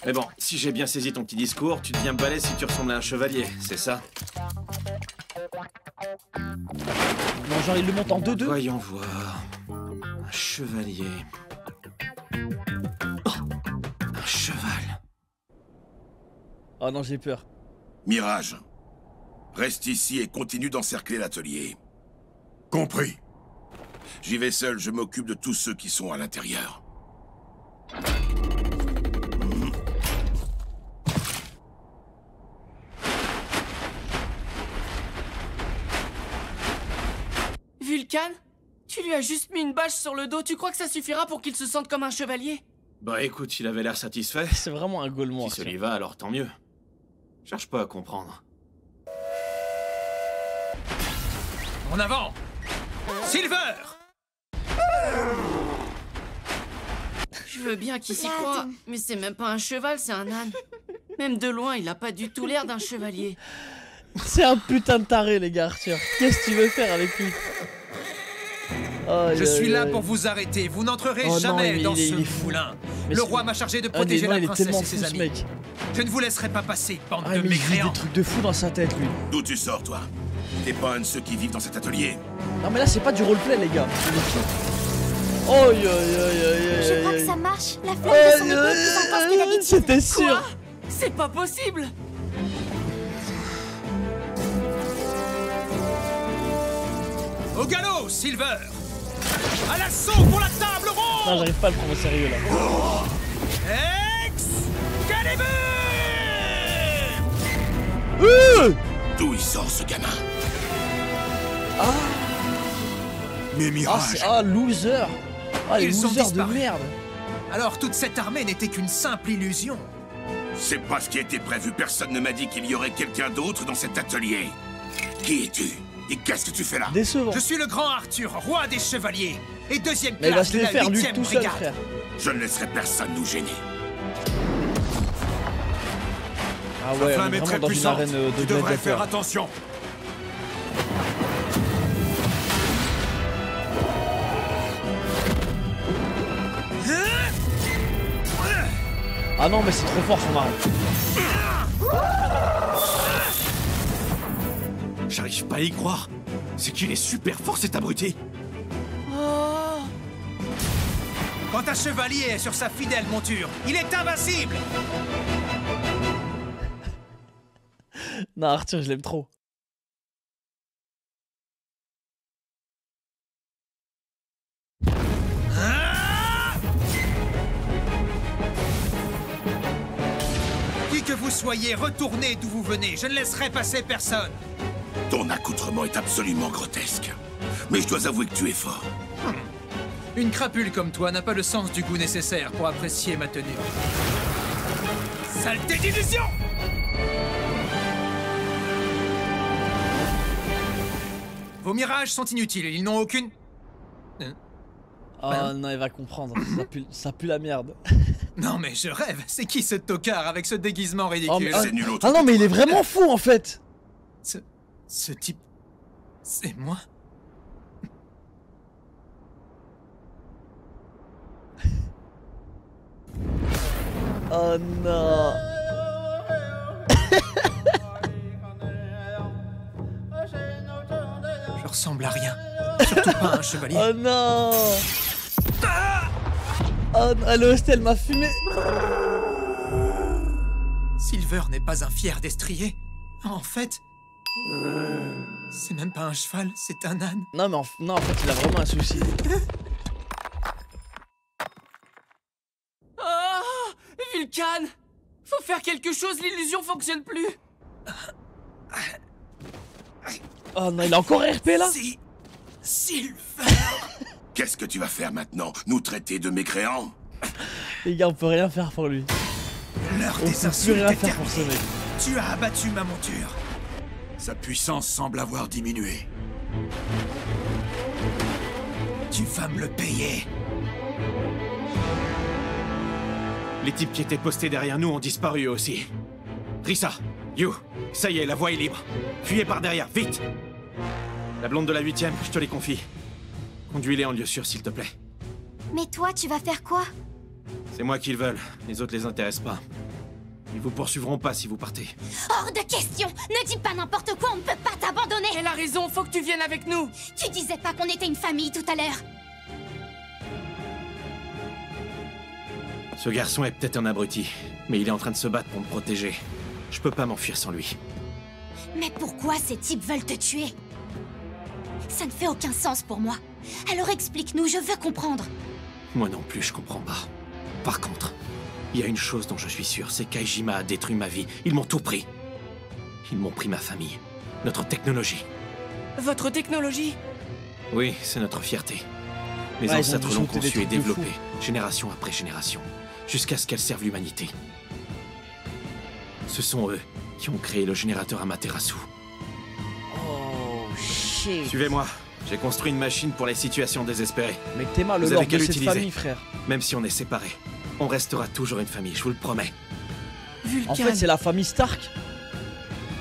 Mais bon, si j'ai bien saisi ton petit discours, tu deviens balèze si tu ressembles à un chevalier, c'est ça? Non, genre, il le monte en 2-2. Voyons voir. Un chevalier. Oh, un cheval. Oh non, j'ai peur. Mirage, reste ici et continue d'encercler l'atelier. Compris. J'y vais seul, je m'occupe de tous ceux qui sont à l'intérieur. Vulcan? Tu lui as juste mis une bâche sur le dos, tu crois que ça suffira pour qu'il se sente comme un chevalier? Bah écoute, il avait l'air satisfait. C'est vraiment un Gaulois. Si ça lui va, alors tant mieux. Cherche pas à comprendre. En avant! Silver! Je veux bien qu'il s'y croit, mais c'est même pas un cheval, c'est un âne. Même de loin, il a pas du tout l'air d'un chevalier. C'est un putain de taré, les gars, Arthur. Qu'est-ce que tu veux faire avec lui? Oh, Je suis là pour vous arrêter. Vous n'entrerez jamais dans ce moulin. Le roi m'a chargé de protéger la princesse et ses amis. Je ne vous laisserai pas passer, bande de mais il vit mécréants. des trucs de fou dans sa tête, lui. D'où tu sors, toi? T'es pas un de ceux qui vivent dans cet atelier? Non, mais là, c'est pas du roleplay, les gars. Oh, Je crois que ça marche. La flamme de son épée est plus intense que d'habitude. C'était sûr. Quoi? C'est pas possible! Au galop, Silver! À l'assaut pour la table ronde! Non, j'arrive pas à le prendre au sérieux, là. Excalibur! D'où il sort, ce gamin? Ah! Mais Mirage! Ah, loser! Ah, les Ils sont losers de disparus. merde! Alors toute cette armée n'était qu'une simple illusion. C'est pas ce qui était prévu. Personne ne m'a dit qu'il y aurait quelqu'un d'autre dans cet atelier. Qui es-tu? Et qu'est-ce que tu fais là? Décevant. Je suis le grand Arthur, roi des chevaliers, et deuxième Mais il va classe se de les la faire, lui, 8e tout seul, brigade. frère. Je ne laisserai personne nous gêner. Ah ouais, on est vraiment dans une arène de gladiateurs. attention. Ah non, mais c'est trop fort, son arme. J'arrive pas à y croire. C'est qu'il est super fort, cet abruti. Oh. Quand un chevalier est sur sa fidèle monture, il est invincible. Non, Arthur, je l'aime trop. Qui que vous soyez, retournez d'où vous venez. Je ne laisserai passer personne. Ton accoutrement est absolument grotesque. Mais je dois avouer que tu es fort. Une crapule comme toi n'a pas le sens du goût nécessaire pour apprécier ma tenue. Saleté d'illusion! Vos mirages sont inutiles, ils n'ont aucune... Oh non, il va comprendre. Ça pue la merde. Non mais je rêve, c'est qui ce tocard avec ce déguisement ridicule? Oh, ah non mais il est vraiment fou en fait. Ce type... c'est moi? Oh non. Je ressemble à rien. Surtout pas à un chevalier. Oh non. Oh non, le hostel m'a fumé. Silver n'est pas un fier destrier. En fait... c'est même pas un cheval, c'est un âne. Non mais non, en fait il a vraiment un souci. Oh, Vulcan! Faut faire quelque chose, l'illusion fonctionne plus. Oh non, il a encore RP là? Silver. Qu'est-ce que tu vas faire maintenant? Nous traiter de mécréants? Les gars, on peut rien faire pour lui. L'heure On des peut plus insultes rien est faire pour ce terminée. mec. Tu as abattu ma monture. Sa puissance semble avoir diminué. Tu vas me le payer. Les types qui étaient postés derrière nous ont disparu aussi. Rissa, You, ça y est, la voie est libre. Fuyez par derrière, vite! La blonde de la 8ème, je te les confie. Conduis-les en lieu sûr, s'il te plaît. Mais toi, tu vas faire quoi? C'est moi qui le veulent, les autres les intéressent pas. Ils vous poursuivront pas si vous partez. Hors de question! Ne dis pas n'importe quoi, on ne peut pas t'abandonner! Elle a raison, faut que tu viennes avec nous! Tu disais pas qu'on était une famille tout à l'heure! Ce garçon est peut-être un abruti, mais il est en train de se battre pour me protéger. Je peux pas m'enfuir sans lui. Mais pourquoi ces types veulent te tuer? Ça ne fait aucun sens pour moi. Alors explique-nous, je veux comprendre. Moi non plus, je comprends pas. Par contre, il y a une chose dont je suis sûr, c'est qu'Aijima a détruit ma vie. Ils m'ont tout pris. Ils m'ont pris ma famille, notre technologie. Votre technologie? Oui, c'est notre fierté. Mes Ouais, ils ont ancêtres dû l'ont sauter des conçue et trucs de fou. développée, génération après génération, jusqu'à ce qu'elle serve l'humanité. Ce sont eux qui ont créé le générateur Amaterasu. Oh shit. Suivez-moi. J'ai construit une machine pour les situations désespérées. Mais t'es mal, le Vous lord avez qu'à de cette l'utiliser. famille, frère. Même si on est séparés, on restera toujours une famille, je vous le promets. Vulcan. En fait, c'est la famille Stark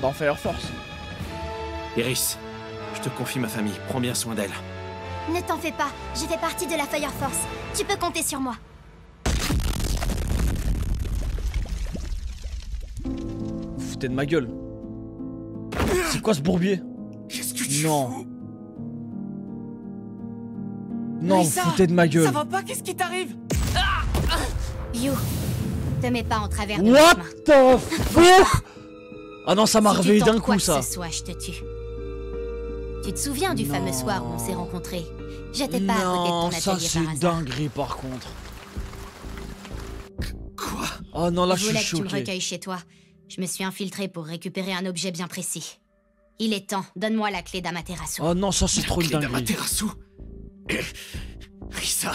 dans Fire Force. Iris, je te confie ma famille, prends bien soin d'elle. Ne t'en fais pas, je fais partie de la Fire Force. Tu peux compter sur moi. Vous foutez de ma gueule. C'est quoi ce bourbier? Qu'est-ce que tu Non. fous? Non, vous Rissa, foutez de ma gueule. Ça va pas, qu'est-ce qui t'arrive? You, te mets pas en travers de What mon chemin. the fuck? Ah non, ça m'a Si tu réveillé tentes d'un quoi coup, que ça. ce soit, je te tue. Tu te souviens du fameux Non. soir où on s'est rencontrés? J'étais pas à côté de Non, ton ça atelier c'est par hasard. dinguerie par contre. Quoi? Oh non, là Je je suis voulais que tu me choqué. recueilles chez toi. Je me suis infiltré pour récupérer un objet bien précis. Il est temps, donne-moi la clé d'Amaterasu. Oh non, ça c'est trop une Clé dinguerie. d'Amaterasu? Rissa,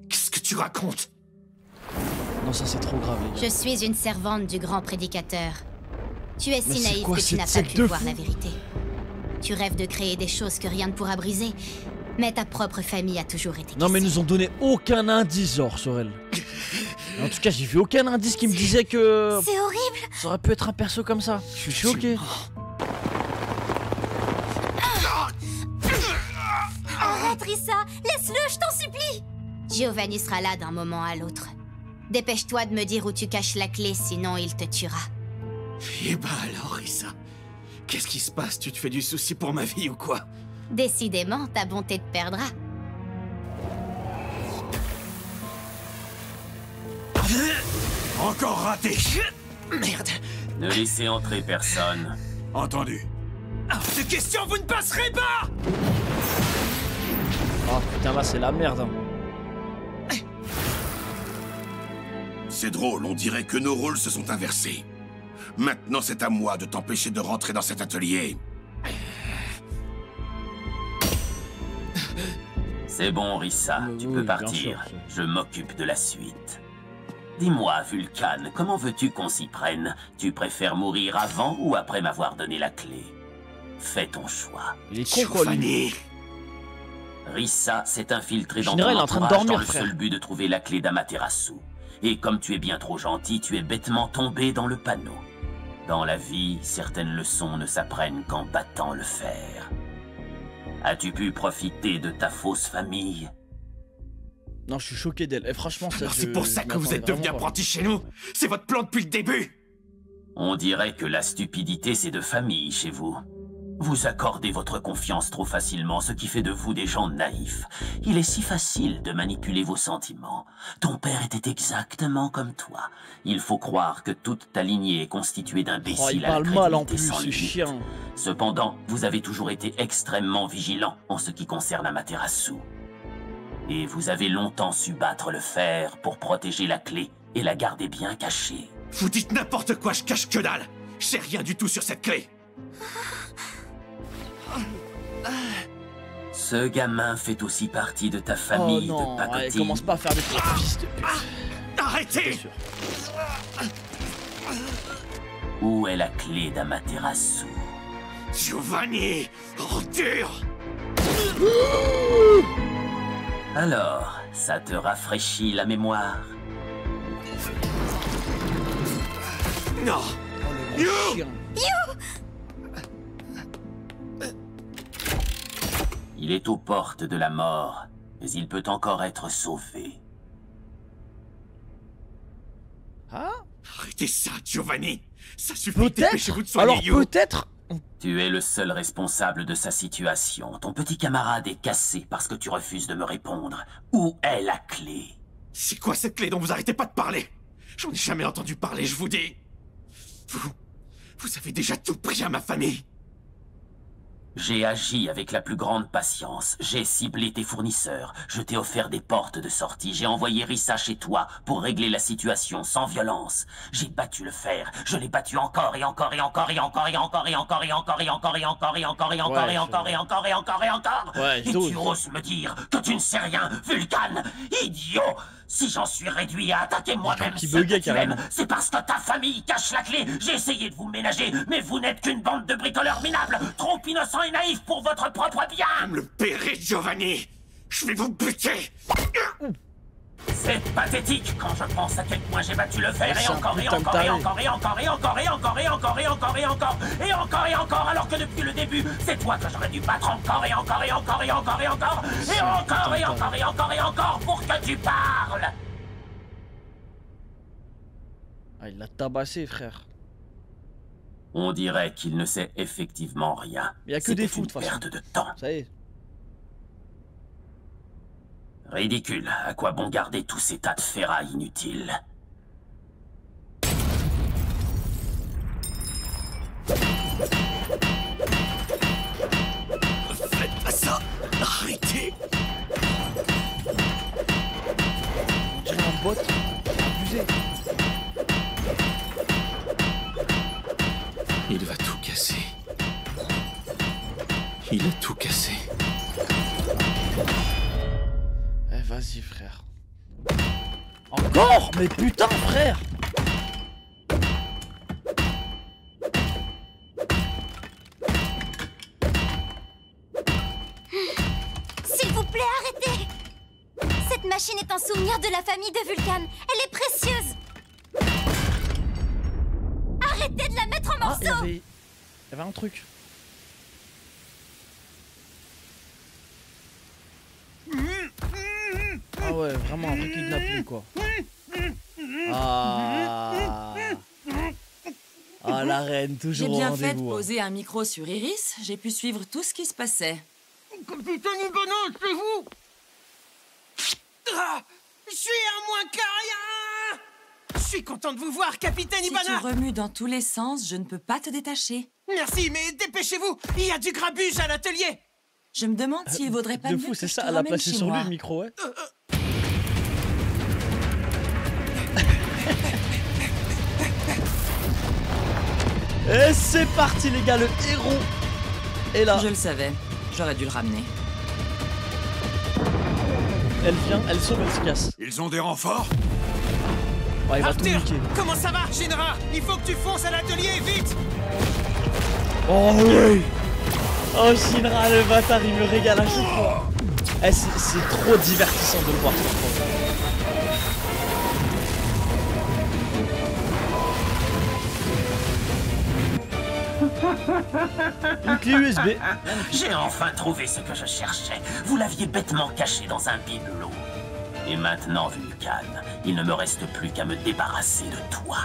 qu'est-ce que tu racontes? Non, ça c'est trop grave, les gars. Je suis une servante du grand prédicateur. Tu es Mais si c'est naïf quoi que tu cette n'as pas secte pu de voir fous? la vérité. Tu rêves de créer des choses que rien ne pourra briser, mais ta propre famille a toujours été Non, mais ils cassée. nous ont donné aucun indice, genre, Sorel. En tout cas, j'ai vu aucun indice qui me disait que C'est horrible. ça aurait pu être un perso comme ça. Je suis choqué. Arrête, Rissa. Laisse-le, je t'en supplie. Giovanni sera là d'un moment à l'autre. Dépêche-toi de me dire où tu caches la clé, sinon il te tuera. Eh ben alors, Rissa, Qu'est-ce qui se passe? Tu te fais du souci pour ma vie ou quoi? Décidément, ta bonté te perdra. Encore raté. Merde. Ne laissez entrer personne. Entendu. Hors de question, vous ne passerez pas! Oh putain, là c'est la merde. Hein. C'est drôle, on dirait que nos rôles se sont inversés. Maintenant, c'est à moi de t'empêcher de rentrer dans cet atelier. C'est bon, Rissa, tu peux partir. Je m'occupe de la suite. Dis-moi, Vulcan, comment veux-tu qu'on s'y prenne? Tu préfères mourir avant ou après m'avoir donné la clé? Fais ton choix. Il est con, quoi, lui. Rissa s'est infiltré dans Général, ton il est en train de entourage dormir, dans le frère. seul but de trouver la clé d'Amaterasu. Et comme tu es bien trop gentil, tu es bêtement tombé dans le panneau. Dans la vie, certaines leçons ne s'apprennent qu'en battant le fer. As-tu pu profiter de ta fausse famille? Non, je suis choqué d'elle. Et franchement, ça. Alors c'est pour ça que vous êtes devenu apprenti chez nous? C'est votre plan depuis le début? On dirait que la stupidité, c'est de famille chez vous. Vous accordez votre confiance trop facilement, ce qui fait de vous des gens naïfs. Il est si facile de manipuler vos sentiments. Ton père était exactement comme toi. Il faut croire que toute ta lignée est constituée d'imbéciles. Oh, il à la parle mal en crédulité plus, sans c'est limite. chiant. Cependant, vous avez toujours été extrêmement vigilant en ce qui concerne Amaterasu. Et vous avez longtemps su battre le fer pour protéger la clé et la garder bien cachée. Vous dites n'importe quoi, je cache que dalle. Je sais rien du tout sur cette clé. Ce gamin fait aussi partie de ta famille oh non, de pacotille. allez, commence pas à faire des trucs fils de pute. Arrêtez! Où est la clé d'Amaterasu? Giovanni! Ordure! Alors, ça te rafraîchit la mémoire? Non! You! Il est aux portes de la mort, mais il peut encore être sauvé. Ah? Arrêtez ça, Giovanni! Ça suffit, Peut-être. dépêchez-vous de soigner Alors You. peut-être. Tu es le seul responsable de sa situation. Ton petit camarade est cassé parce que tu refuses de me répondre. Où est la clé? C'est quoi cette clé dont vous arrêtez pas de parler? J'en ai jamais entendu parler, je vous dis. Vous avez déjà tout pris à ma famille. J'ai agi avec la plus grande patience. J'ai ciblé tes fournisseurs. Je t'ai offert des portes de sortie. J'ai envoyé Rissa chez toi pour régler la situation sans violence. J'ai battu le fer. Je l'ai battu encore et encore et encore et encore et encore et encore et encore et encore et encore et encore et encore et encore et encore et encore et encore. Ouais, Et tu oses me dire que tu ne sais rien, Vulcan, idiot! Si j'en suis réduit à attaquer moi-même qui ceux que buguait tu aimes, carrément. c'est parce que ta famille cache la clé. J'ai essayé de vous ménager, mais vous n'êtes qu'une bande de bricoleurs minables, trop innocents et naïfs pour votre propre bien. Vous me le paierez, Giovanni. Je vais vous buter. C'est pathétique quand je pense à quel point j'ai battu le fer et C'est un encore et putain de encore et taré. encore et encore et encore et encore et encore et encore et encore et encore et encore, alors que depuis le début, c'est toi que j'aurais dû battre encore et encore et encore et encore et encore et encore et encore et encore et encore pour que tu parles. Ah, il l'a tabassé, frère. On dirait qu'il ne sait effectivement rien. Il y a que des fous, de toute façon. Perte de temps. Ça y est. Ridicule. À quoi bon garder tous ces tas de ferrailles inutiles? Faites pas ça. Arrêtez. On dirait un bot. Abusé. Il va tout casser. Il a tout cassé. Eh, vas-y, frère. Encore? Mais putain, frère! S'il vous plaît, arrêtez! Cette machine est un souvenir de la famille de Vulcan. Elle est précieuse! Arrêtez de la mettre en Ah, morceaux! il y avait un truc. Ah ouais, vraiment un vrai kidnapping, quoi. Ah. Ah, la reine, J'ai toujours au bien fait de rendez-vous. poser un micro sur Iris, j'ai pu suivre tout ce qui se passait. Capitaine Ibanez, c'est vous? Ah, je suis à moins que rien. Je suis content de vous voir, Capitaine Si Ibana. tu remues dans tous les sens, je ne peux pas te détacher. Merci, mais dépêchez-vous. Il y a du grabuge à l'atelier. Je me demande s'il vaudrait pas De mieux fou, que c'est je ça, te elle a ramène placé chez sur lui moi. le micro, ouais. Et c'est parti, les gars, le héros est là. Je le savais, j'aurais dû le ramener. Elle vient, elle sauve, elle se casse. Ils ont des renforts? Ouais, il va tout Arthur, niquer. comment ça va, Shinra? Il faut que tu fonces à l'atelier, vite. Oh oui. Oh, Shinra, le bâtard, il me régale à chaque fois. Eh, c'est trop divertissant de le voir. Une clé USB. J'ai enfin trouvé ce que je cherchais. Vous l'aviez bêtement caché dans un bibelot. Et maintenant, Vulcan, il ne me reste plus qu'à me débarrasser de toi.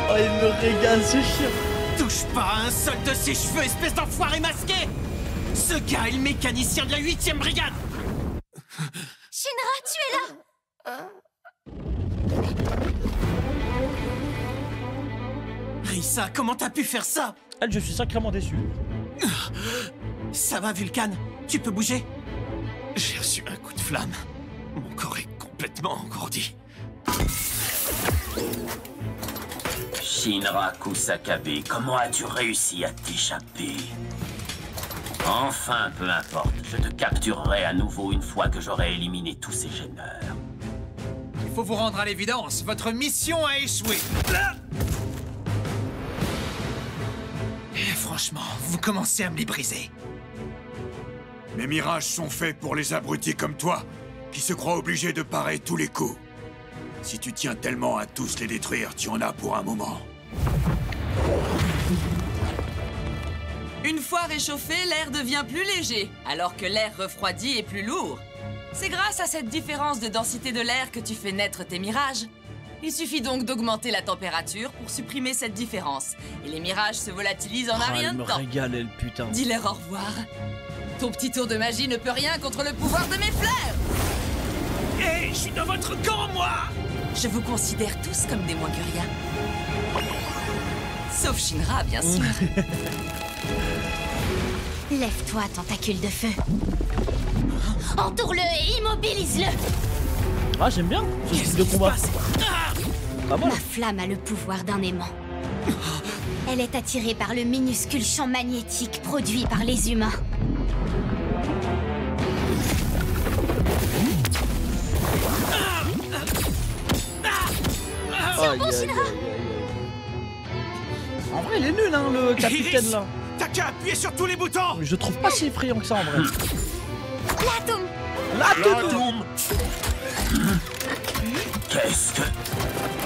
Oh, il me régale, c'est chiant. Touche pas à un seul de ses cheveux, espèce d'enfoiré masqué. Ce gars est le mécanicien de la 8e brigade. Shinra, tu es là! Risa, comment t'as pu faire ça? Elle, je suis sacrément déçu. Ça va, Vulcan? Tu peux bouger? J'ai reçu un coup de flamme. Mon corps est complètement engourdi. Shinra Kusakabe, comment as-tu réussi à t'échapper? Enfin, peu importe, je te capturerai à nouveau une fois que j'aurai éliminé tous ces gêneurs. Il faut vous rendre à l'évidence, votre mission a échoué. Et franchement, vous commencez à me les briser. Mes mirages sont faits pour les abrutis comme toi, qui se croient obligés de parer tous les coups. Si tu tiens tellement à tous les détruire, tu en as pour un moment. Une fois réchauffé, l'air devient plus léger, alors que l'air refroidi est plus lourd. C'est grâce à cette différence de densité de l'air que tu fais naître tes mirages. Il suffit donc d'augmenter la température pour supprimer cette différence. Et les mirages se volatilisent en un rien elle de me temps. régale, elle, putain. Dis-leur au revoir. Ton petit tour de magie ne peut rien contre le pouvoir de mes fleurs. Hé, je suis dans votre camp, moi! Je vous considère tous comme des moins que rien. Sauf Shinra, bien sûr. Lève-toi, tentacule de feu. Entoure-le et immobilise-le. Ah, j'aime bien ce style de combat. Pas mal. Ma flamme a le pouvoir d'un aimant. Elle est attirée par le minuscule champ magnétique produit par les humains. Aïe, aïe, aïe, aïe. En vrai, il est nul, hein, le capitaine, là. T'as qu'à appuyer sur tous les boutons! Je trouve pas si effrayant que ça, en vrai. L'atome! L'atome! Qu'est-ce que...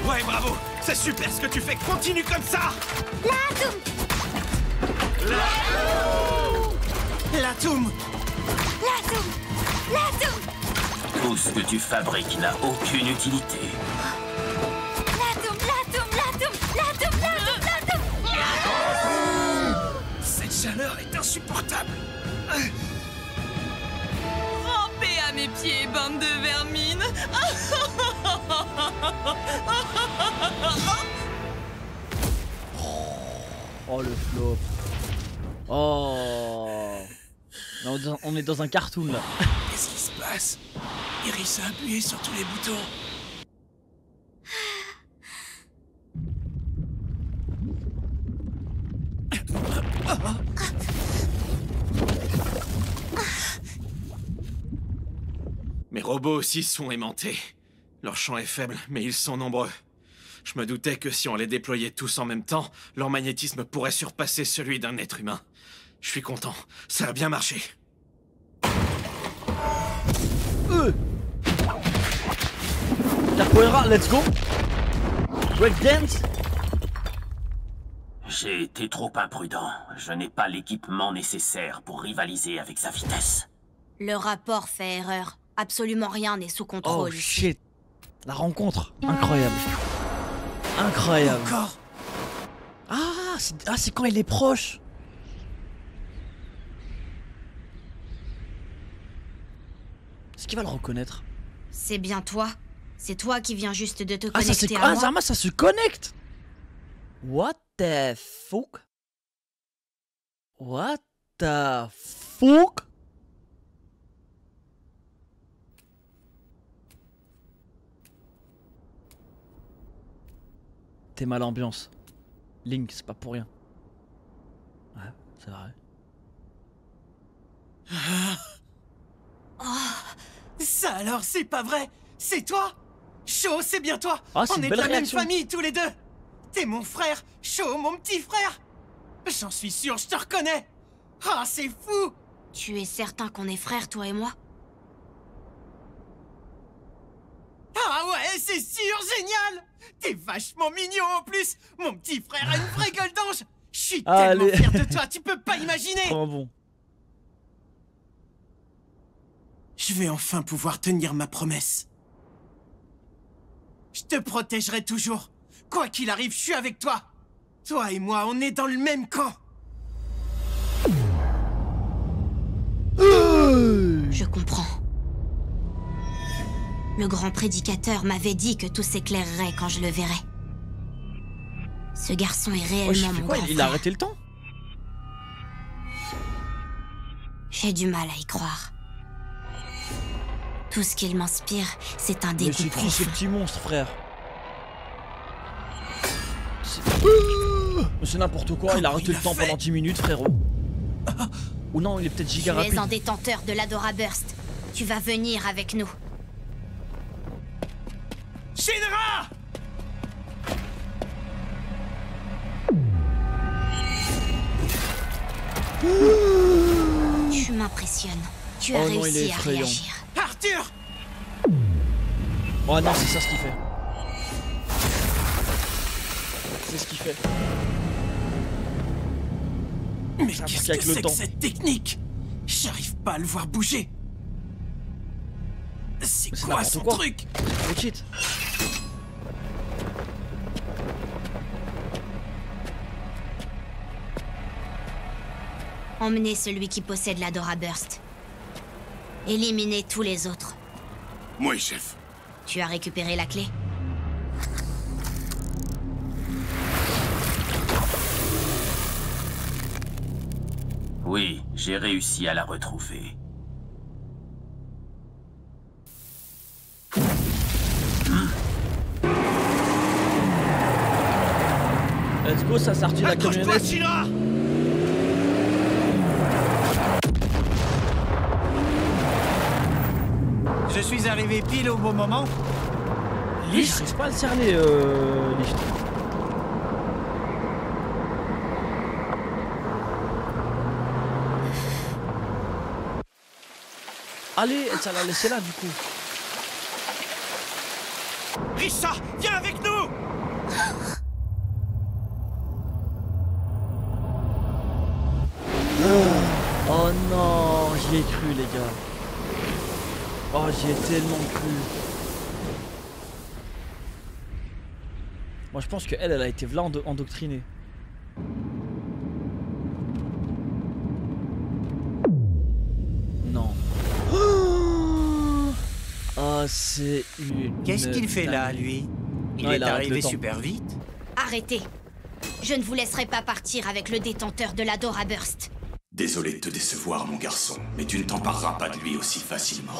Ouais, bravo! C'est super ce que tu fais! Continue comme ça! L'atome! L'atome! L'atome! L'atome! Tout ce que tu fabriques n'a aucune utilité. L'atome! L'atome! L'atome! L'atome! L'atome! L'atome! Cette chaleur est insupportable! Rampez à mes pieds, bande de vermine. Oh, le flop. Oh. On est dans un cartoon, là. Qu'est-ce qui se passe? Iris a appuyé sur tous les boutons. Mes robots aussi sont aimantés. Leur champ est faible, mais ils sont nombreux. Je me doutais que si on les déployait tous en même temps, leur magnétisme pourrait surpasser celui d'un être humain. Je suis content, ça a bien marché. Capoeira, let's go. Breakdance. J'ai été trop imprudent. Je n'ai pas l'équipement nécessaire pour rivaliser avec sa vitesse. Le rapport fait erreur. Absolument rien n'est sous contrôle. Oh shit. La rencontre. Incroyable. Incroyable. Encore. C'est quand il est proche. Est-ce qu'il va le reconnaître? C'est bien toi. C'est toi qui viens juste de te Ah, connecter à moi. Zama, ça se connecte. What the fuck? What the fuck? T'es mal ambiance. Link, c'est pas pour rien. Ouais, c'est vrai. Ça alors, c'est pas vrai? C'est toi? Shaw, c'est bien toi? Ah, c'est On une est de belle la même réaction. famille tous les deux. T'es mon frère, Shaw, mon petit frère. J'en suis sûr, je te reconnais. Ah, c'est fou. Tu es certain qu'on est frères, toi et moi? Ah ouais, c'est sûr, génial. T'es vachement mignon en plus. Mon petit frère a une vraie gueule d'ange. Je suis tellement Allez. fier de toi, tu peux pas imaginer. Trop bon. Je vais enfin pouvoir tenir ma promesse. Je te protégerai toujours. Quoi qu'il arrive, je suis avec toi. Toi et moi, on est dans le même camp. Je comprends. Le grand prédicateur m'avait dit que tout s'éclairerait quand je le verrais. Ce garçon est réellement mon grand Il a frère. arrêté le temps? J'ai du mal à y croire. Tout ce qu'il m'inspire, c'est un Mais dégoût c'est qui profond. ce petit monstre, frère? C'est n'importe quoi, il a arrêté le temps pendant 10 minutes, frérot. Ou non, il est peut-être giga Tu es rapide. un détenteur de l'Adora Burst. Tu vas venir avec nous. Shinra! Tu m'impressionnes. Tu as Oh non, il est réussi à effrayant. réagir. Arthur! Oh non, c'est ça ce qu'il fait. C'est ce qu'il fait. Mais Ça qu'est-ce marque que avec le c'est temps. que cette technique? J'arrive pas à le voir bouger. C'est Mais c'est quoi n'importe son quoi. truc? Oh shit. Emmenez celui qui possède l'Adora Burst. Éliminez tous les autres. Oui, chef. Tu as récupéré la clé? Oui, j'ai réussi à la retrouver. Let's go, ça sortit la camionnette. Shinra! Je suis arrivé pile au bon moment. Lich, j'arrive pas à le cerner, Lich. Allez, ça l'a laissé là du coup. Risha, viens avec nous! Oh non, j'y ai cru les gars. Oh, j'y ai tellement cru. Moi je pense qu'elle, elle a été v'là endoctrinée. Non. Oh, c'est une... Qu'est-ce qu'il fait là, lui? Il Non, est il arrête arrivé le temps. super vite. Arrêtez. Je ne vous laisserai pas partir avec le détenteur de l'Adora Burst. Désolé de te décevoir, mon garçon, mais tu ne t'empareras pas de lui aussi facilement.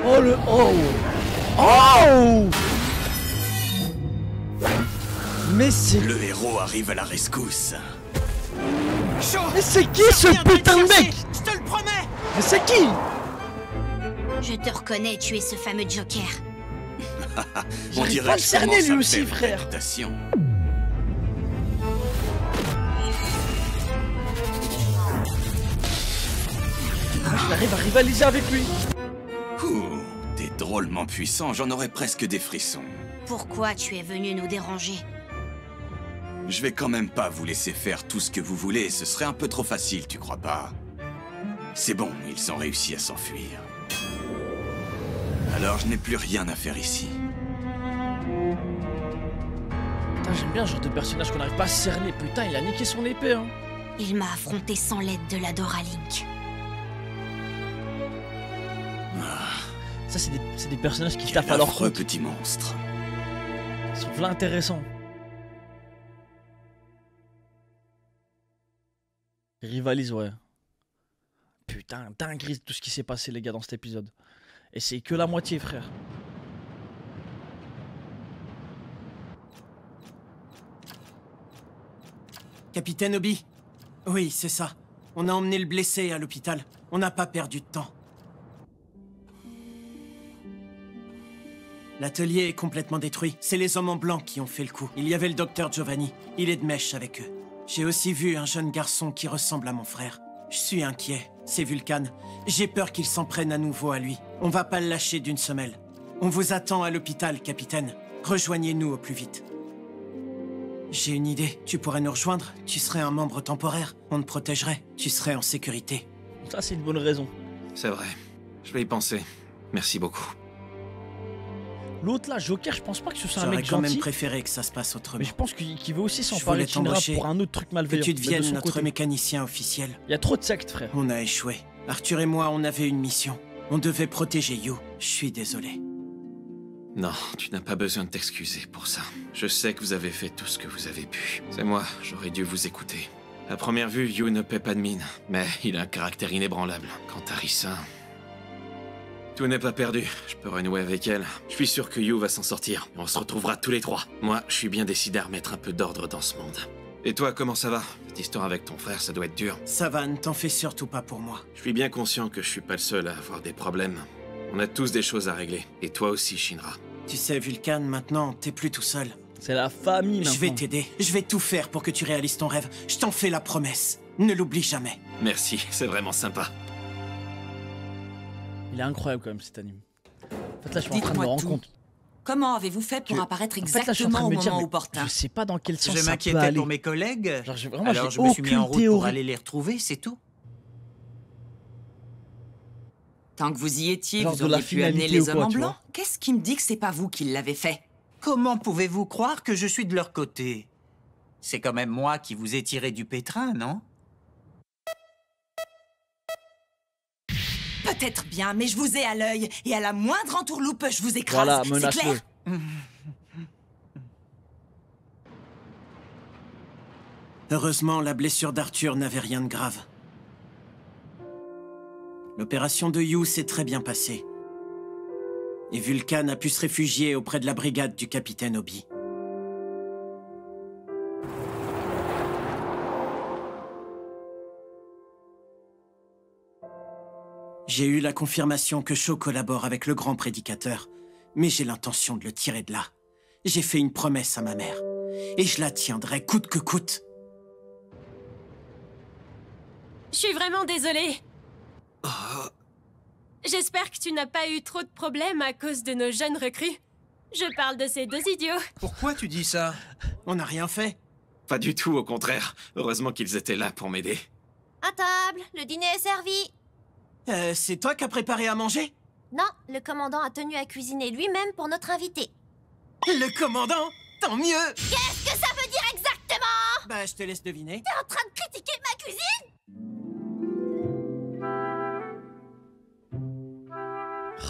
Oh le... Oh. Oh. Mais c'est... Le héros arrive à la rescousse. Mais c'est qui ce putain de mec? Je te le promets! Mais c'est qui? Je te reconnais, tu es ce fameux Joker. On J'arrive dirait pas à le que je cerner, commence lui à me aussi, faire une frère. réputation. J'arrive à rivaliser avec lui. Ouh, t'es drôlement puissant, j'en aurais presque des frissons. Pourquoi tu es venu nous déranger? Je vais quand même pas vous laisser faire tout ce que vous voulez, ce serait un peu trop facile, tu crois pas? C'est bon, ils ont réussi à s'enfuir. Alors je n'ai plus rien à faire ici. Putain, j'aime bien ce genre de personnage qu'on n'arrive pas à cerner. Putain, il a niqué son épée, hein. Il m'a affronté sans l'aide de la Link. Ça, c'est des personnages qui taffent à leur affreux compte. petit monstre. Ils sont v'là intéressants. Ils rivalisent, ouais. Putain, dinguerie tout ce qui s'est passé, les gars, dans cet épisode. Et c'est que la moitié, frère. Capitaine Obi? Oui, c'est ça. On a emmené le blessé à l'hôpital. On n'a pas perdu de temps. L'atelier est complètement détruit. C'est les hommes en blanc qui ont fait le coup. Il y avait le docteur Giovanni. Il est de mèche avec eux. J'ai aussi vu un jeune garçon qui ressemble à mon frère. Je suis inquiet. C'est Vulcan. J'ai peur qu'il s'en prenne à nouveau à lui. On va pas le lâcher d'une semelle. On vous attend à l'hôpital, capitaine. Rejoignez-nous au plus vite. J'ai une idée. Tu pourrais nous rejoindre. Tu serais un membre temporaire. On te protégerait. Tu serais en sécurité. Ça, c'est une bonne raison. C'est vrai. Je vais y penser. Merci beaucoup. L'autre là, Joker, je pense pas que ce soit un J'aurais mec quand gentil. même préféré que ça se passe autrement. Mais je pense qu'il veut aussi Je s'emparer voulais de Shinra t'embaucher. pour un autre truc malveillant. Que tu mais de deviennes son notre côté. mécanicien officiel. Il y a trop de sectes, frère. On a échoué. Arthur et moi, on avait une mission. On devait protéger You. Je suis désolé. Non, tu n'as pas besoin de t'excuser pour ça. Je sais que vous avez fait tout ce que vous avez pu. C'est moi, j'aurais dû vous écouter. À première vue, You ne paie pas de mine, mais il a un caractère inébranlable. Quant à Rissa... Tout n'est pas perdu, je peux renouer avec elle. Je suis sûr que You va s'en sortir, et on se retrouvera tous les trois. Moi, je suis bien décidé à remettre un peu d'ordre dans ce monde. Et toi, comment ça va? Cette histoire avec ton frère, ça doit être dur. Ça va, ne t'en fais surtout pas pour moi. Je suis bien conscient que je suis pas le seul à avoir des problèmes. On a tous des choses à régler. Et toi aussi, Shinra. Tu sais, Vulcan, maintenant, t'es plus tout seul. C'est la famille maintenant. Je vais t'aider. Je vais tout faire pour que tu réalises ton rêve. Je t'en fais la promesse. Ne l'oublie jamais. Merci, c'est vraiment sympa. Il est incroyable quand même cet anime. En fait là je suis en train de me Dites-moi rendre tout. compte. Comment avez-vous fait pour apparaître En fait, là, je suis en exactement train de au me dire, moment mais opportun? je sais pas dans quel sens Je ça peut m'inquiétais aller. pour mes collègues. Genre, vraiment, alors j'ai je me suis mis en aucune route théorie. pour aller les retrouver, c'est tout. Tant que vous y étiez, Genre vous de la auriez pu amener finalité les ou hommes quoi, en tu blanc. vois. Qu'est-ce qui me dit que c'est pas vous qui l'avez fait? Comment pouvez-vous croire que je suis de leur côté? C'est quand même moi qui vous ai tiré du pétrin, non? Peut-être bien, mais je vous ai à l'œil. Et à la moindre entourloupe, je vous écrase. Voilà, c'est menace-le. clair? Heureusement, la blessure d'Arthur n'avait rien de grave. L'opération de You s'est très bien passée. Et Vulcan a pu se réfugier auprès de la brigade du capitaine Obi. J'ai eu la confirmation que Shaw collabore avec le grand prédicateur, mais j'ai l'intention de le tirer de là. J'ai fait une promesse à ma mère, et je la tiendrai coûte que coûte. Je suis vraiment désolée. J'espère que tu n'as pas eu trop de problèmes à cause de nos jeunes recrues. Je parle de ces deux idiots. Pourquoi tu dis ça? On n'a rien fait. Pas du tout, au contraire. Heureusement qu'ils étaient là pour m'aider. À table, le dîner est servi. C'est toi qui as préparé à manger? Non, le commandant a tenu à cuisiner lui-même pour notre invité. Le commandant? Tant mieux! Qu'est-ce que ça veut dire exactement? Bah, je te laisse deviner. T'es en train de critiquer ma cuisine?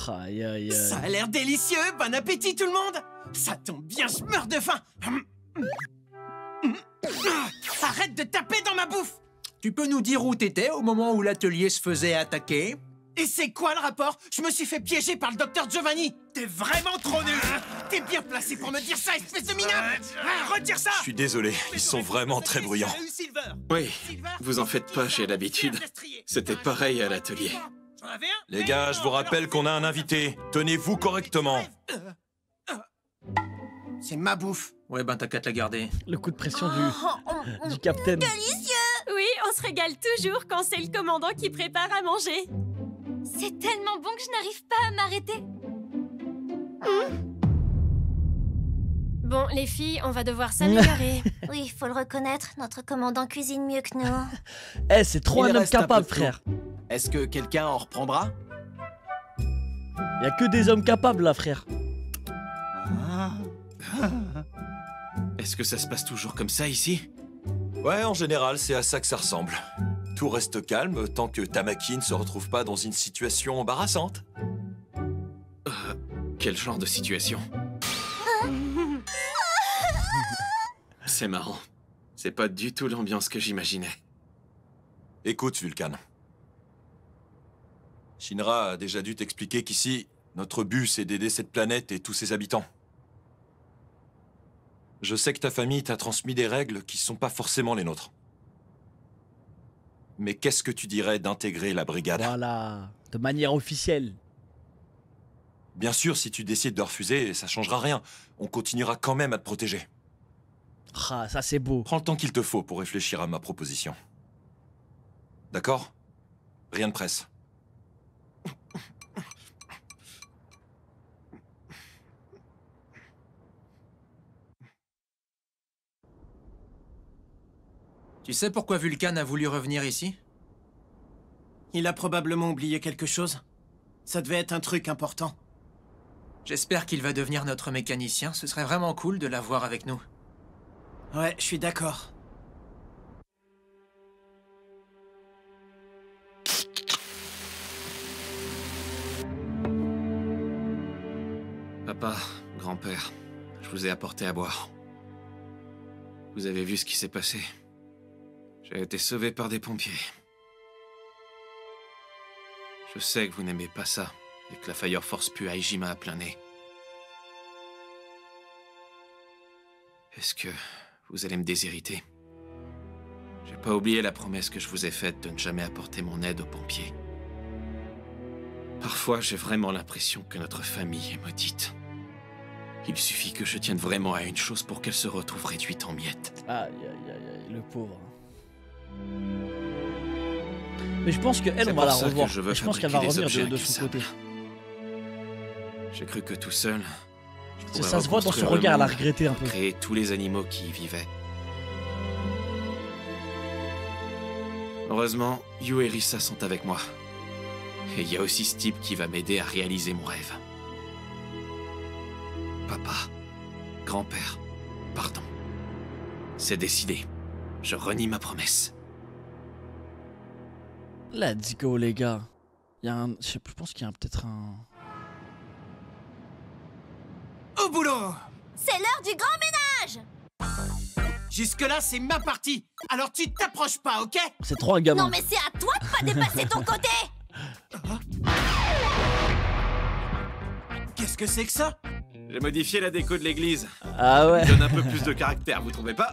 Aïe aïe aïe. Ça a l'air délicieux! Bon appétit tout le monde! Ça tombe bien, je meurs de faim! Arrête de taper dans ma bouffe! Tu peux nous dire où t'étais au moment où l'atelier se faisait attaquer? Et c'est quoi le rapport? Je me suis fait piéger par le docteur Giovanni! T'es vraiment trop nul! T'es bien placé pour me dire ça, espèce de minable! Retire ça! Je suis désolé, ils sont vraiment très bruyants. Oui, vous en faites pas, j'ai l'habitude. C'était pareil à l'atelier. Les gars, je vous rappelle qu'on a un invité. Tenez-vous correctement. C'est ma bouffe. Ouais, ben t'as qu'à te la garder. Le coup de pression du capitaine. Délicieux! Oui, on se régale toujours quand c'est le commandant qui prépare à manger. C'est tellement bon que je n'arrive pas à m'arrêter. Bon, les filles, on va devoir s'améliorer. Oui, faut le reconnaître, notre commandant cuisine mieux que nous. Eh, c'est trop Il un homme reste un peu capable, de flou. frère. Est-ce que quelqu'un en reprendra? Y a que des hommes capables là, frère. Est-ce que ça se passe toujours comme ça ici? Ouais, en général, c'est à ça que ça ressemble. Tout reste calme tant que Tamaki ne se retrouve pas dans une situation embarrassante. Quel genre de situation? C'est marrant. C'est pas du tout l'ambiance que j'imaginais. Écoute, Vulcan. Shinra a déjà dû t'expliquer qu'ici, notre but, c'est d'aider cette planète et tous ses habitants. Je sais que ta famille t'a transmis des règles qui sont pas forcément les nôtres. Mais qu'est-ce que tu dirais d'intégrer la brigade? Voilà, de manière officielle. Bien sûr, si tu décides de refuser, ça changera rien. On continuera quand même à te protéger. Ah, ça c'est beau. Prends le temps qu'il te faut pour réfléchir à ma proposition. D'accord? Rien de presse. Tu sais pourquoi Vulcan a voulu revenir ici? Il a probablement oublié quelque chose. Ça devait être un truc important. J'espère qu'il va devenir notre mécanicien. Ce serait vraiment cool de l'avoir avec nous. Ouais, je suis d'accord. Papa, grand-père, je vous ai apporté à boire. Vous avez vu ce qui s'est passé? J'ai été sauvé par des pompiers. Je sais que vous n'aimez pas ça, et que la Fire Force pue Aijima à plein nez. Est-ce que vous allez me déshériter? J'ai pas oublié la promesse que je vous ai faite de ne jamais apporter mon aide aux pompiers. Parfois, j'ai vraiment l'impression que notre famille est maudite. Il suffit que je tienne vraiment à une chose pour qu'elle se retrouve réduite en miettes. Aïe, aïe, aïe, aïe, le pauvre. Mais je pense qu'elle, on va la revoir. Je pense qu'elle va revenir de son côté. J'ai cru que tout seul, je pourrais ça se voit dans son regard, elle a regretté un peu. Créer tous les animaux qui y vivaient. Heureusement, Yu et Risa sont avec moi. Et il y a aussi ce type qui va m'aider à réaliser mon rêve. Papa, grand-père, pardon. C'est décidé. Je renie ma promesse. Let's go, les gars. Il y a un... Je pense qu'il y a peut-être un... Au boulot! C'est l'heure du grand ménage! Jusque-là, c'est ma partie. Alors tu t'approches pas, ok? C'est trop un gamin. Non mais c'est à toi de pas dépasser ton côté! Qu'est-ce que c'est que ça? J'ai modifié la déco de l'église. Ah ouais. Donne un peu plus de caractère, vous trouvez pas?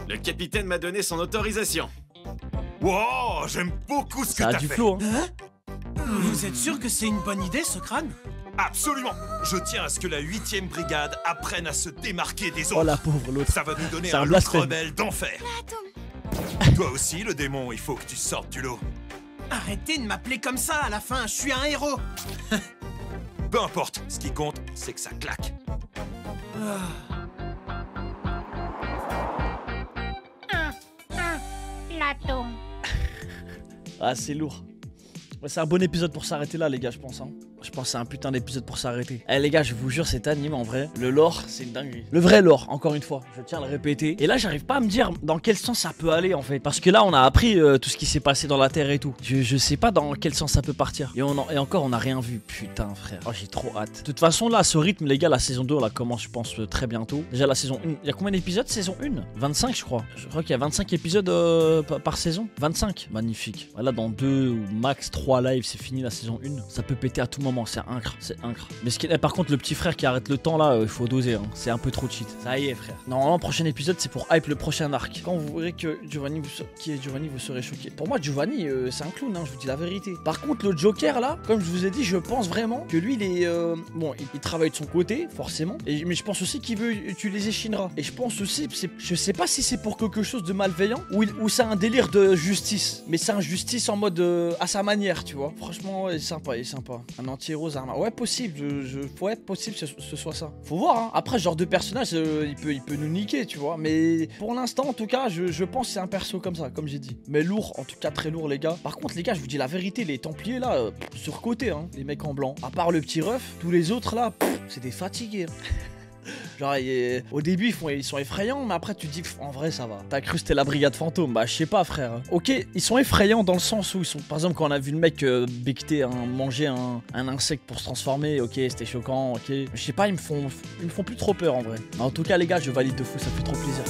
Le capitaine m'a donné son autorisation. Wow, j'aime beaucoup ce que Ça a t'as du fait. flow, hein. Vous êtes sûr que c'est une bonne idée, ce crâne? Absolument. Je tiens à ce que la 8e brigade apprenne à se démarquer des autres. Oh la pauvre, l'autre. Ça va nous donner C'est un un look blasphème. rebelle d'enfer. Toi aussi, le démon, il faut que tu sortes du lot. Arrêtez de m'appeler comme ça à la fin, je suis un héros. Peu importe, ce qui compte, c'est que ça claque. L'atome. Ah, c'est lourd. Ouais, c'est un bon épisode pour s'arrêter là, les gars, je pense. Hein. Je pense que c'est un putain d'épisode pour s'arrêter. Eh les gars, je vous jure, cet anime en vrai, le lore, c'est une dinguerie. Le vrai lore, encore une fois, je tiens à le répéter. Et là, j'arrive pas à me dire dans quel sens ça peut aller en fait. Parce que là, on a appris tout ce qui s'est passé dans la Terre et tout. Je sais pas dans quel sens ça peut partir. Et encore, on a rien vu. Putain, frère. Oh, j'ai trop hâte. De toute façon, là, ce rythme, les gars, la saison 2, on la commence, je pense, très bientôt. Déjà, la saison 1. Il y a combien d'épisodes, saison 1? 25, je crois. Je crois qu'il y a 25 épisodes par saison. 25. Magnifique. Là, dans 2 ou max 3 lives, c'est fini la saison 1. Ça peut péter à tout moment. C'est incre. C'est incre. Mais par contre, le petit frère qui arrête le temps là, il faut doser. Hein. C'est un peu trop cheat. Ça y est, frère. Normalement, prochain épisode, c'est pour hype le prochain arc. Quand vous verrez que Giovanni, vous serez choqué. Pour moi, Giovanni, c'est un clown, hein, je vous dis la vérité. Par contre, le Joker là, comme je vous ai dit, je pense vraiment que lui, il est. Bon, il travaille de son côté, forcément. Mais je pense aussi qu'il veut utiliser Shinra. Et je pense aussi, je sais pas si c'est pour quelque chose de malveillant ou c'est un délire de justice. Mais c'est un justice en mode à sa manière, tu vois. Franchement, il est sympa, il est sympa. Un anti-héros armor. Ouais, possible. Ouais, possible que ce soit ça. Faut voir, hein. Après, ce genre de personnage, il peut nous niquer, tu vois. Mais pour l'instant, en tout cas, je pense que c'est un perso comme ça, comme j'ai dit. Mais lourd, en tout cas, très lourd, les gars. Par contre, les gars, je vous dis la vérité, les Templiers, là, surcotés, hein. Les mecs en blanc. À part le petit ref, tous les autres, là, c'est des fatigués. Genre, au début, ils sont effrayants, mais après, tu te dis, en vrai, ça va. T'as cru que c'était la brigade fantôme? Bah, je sais pas, frère. Ok, ils sont effrayants dans le sens où ils sont. Par exemple, quand on a vu le mec becqueter, manger un insecte pour se transformer, ok, c'était choquant, ok. Je sais pas, ils me font plus trop peur en vrai. Mais en tout cas, les gars, je valide de fou, ça fait trop plaisir.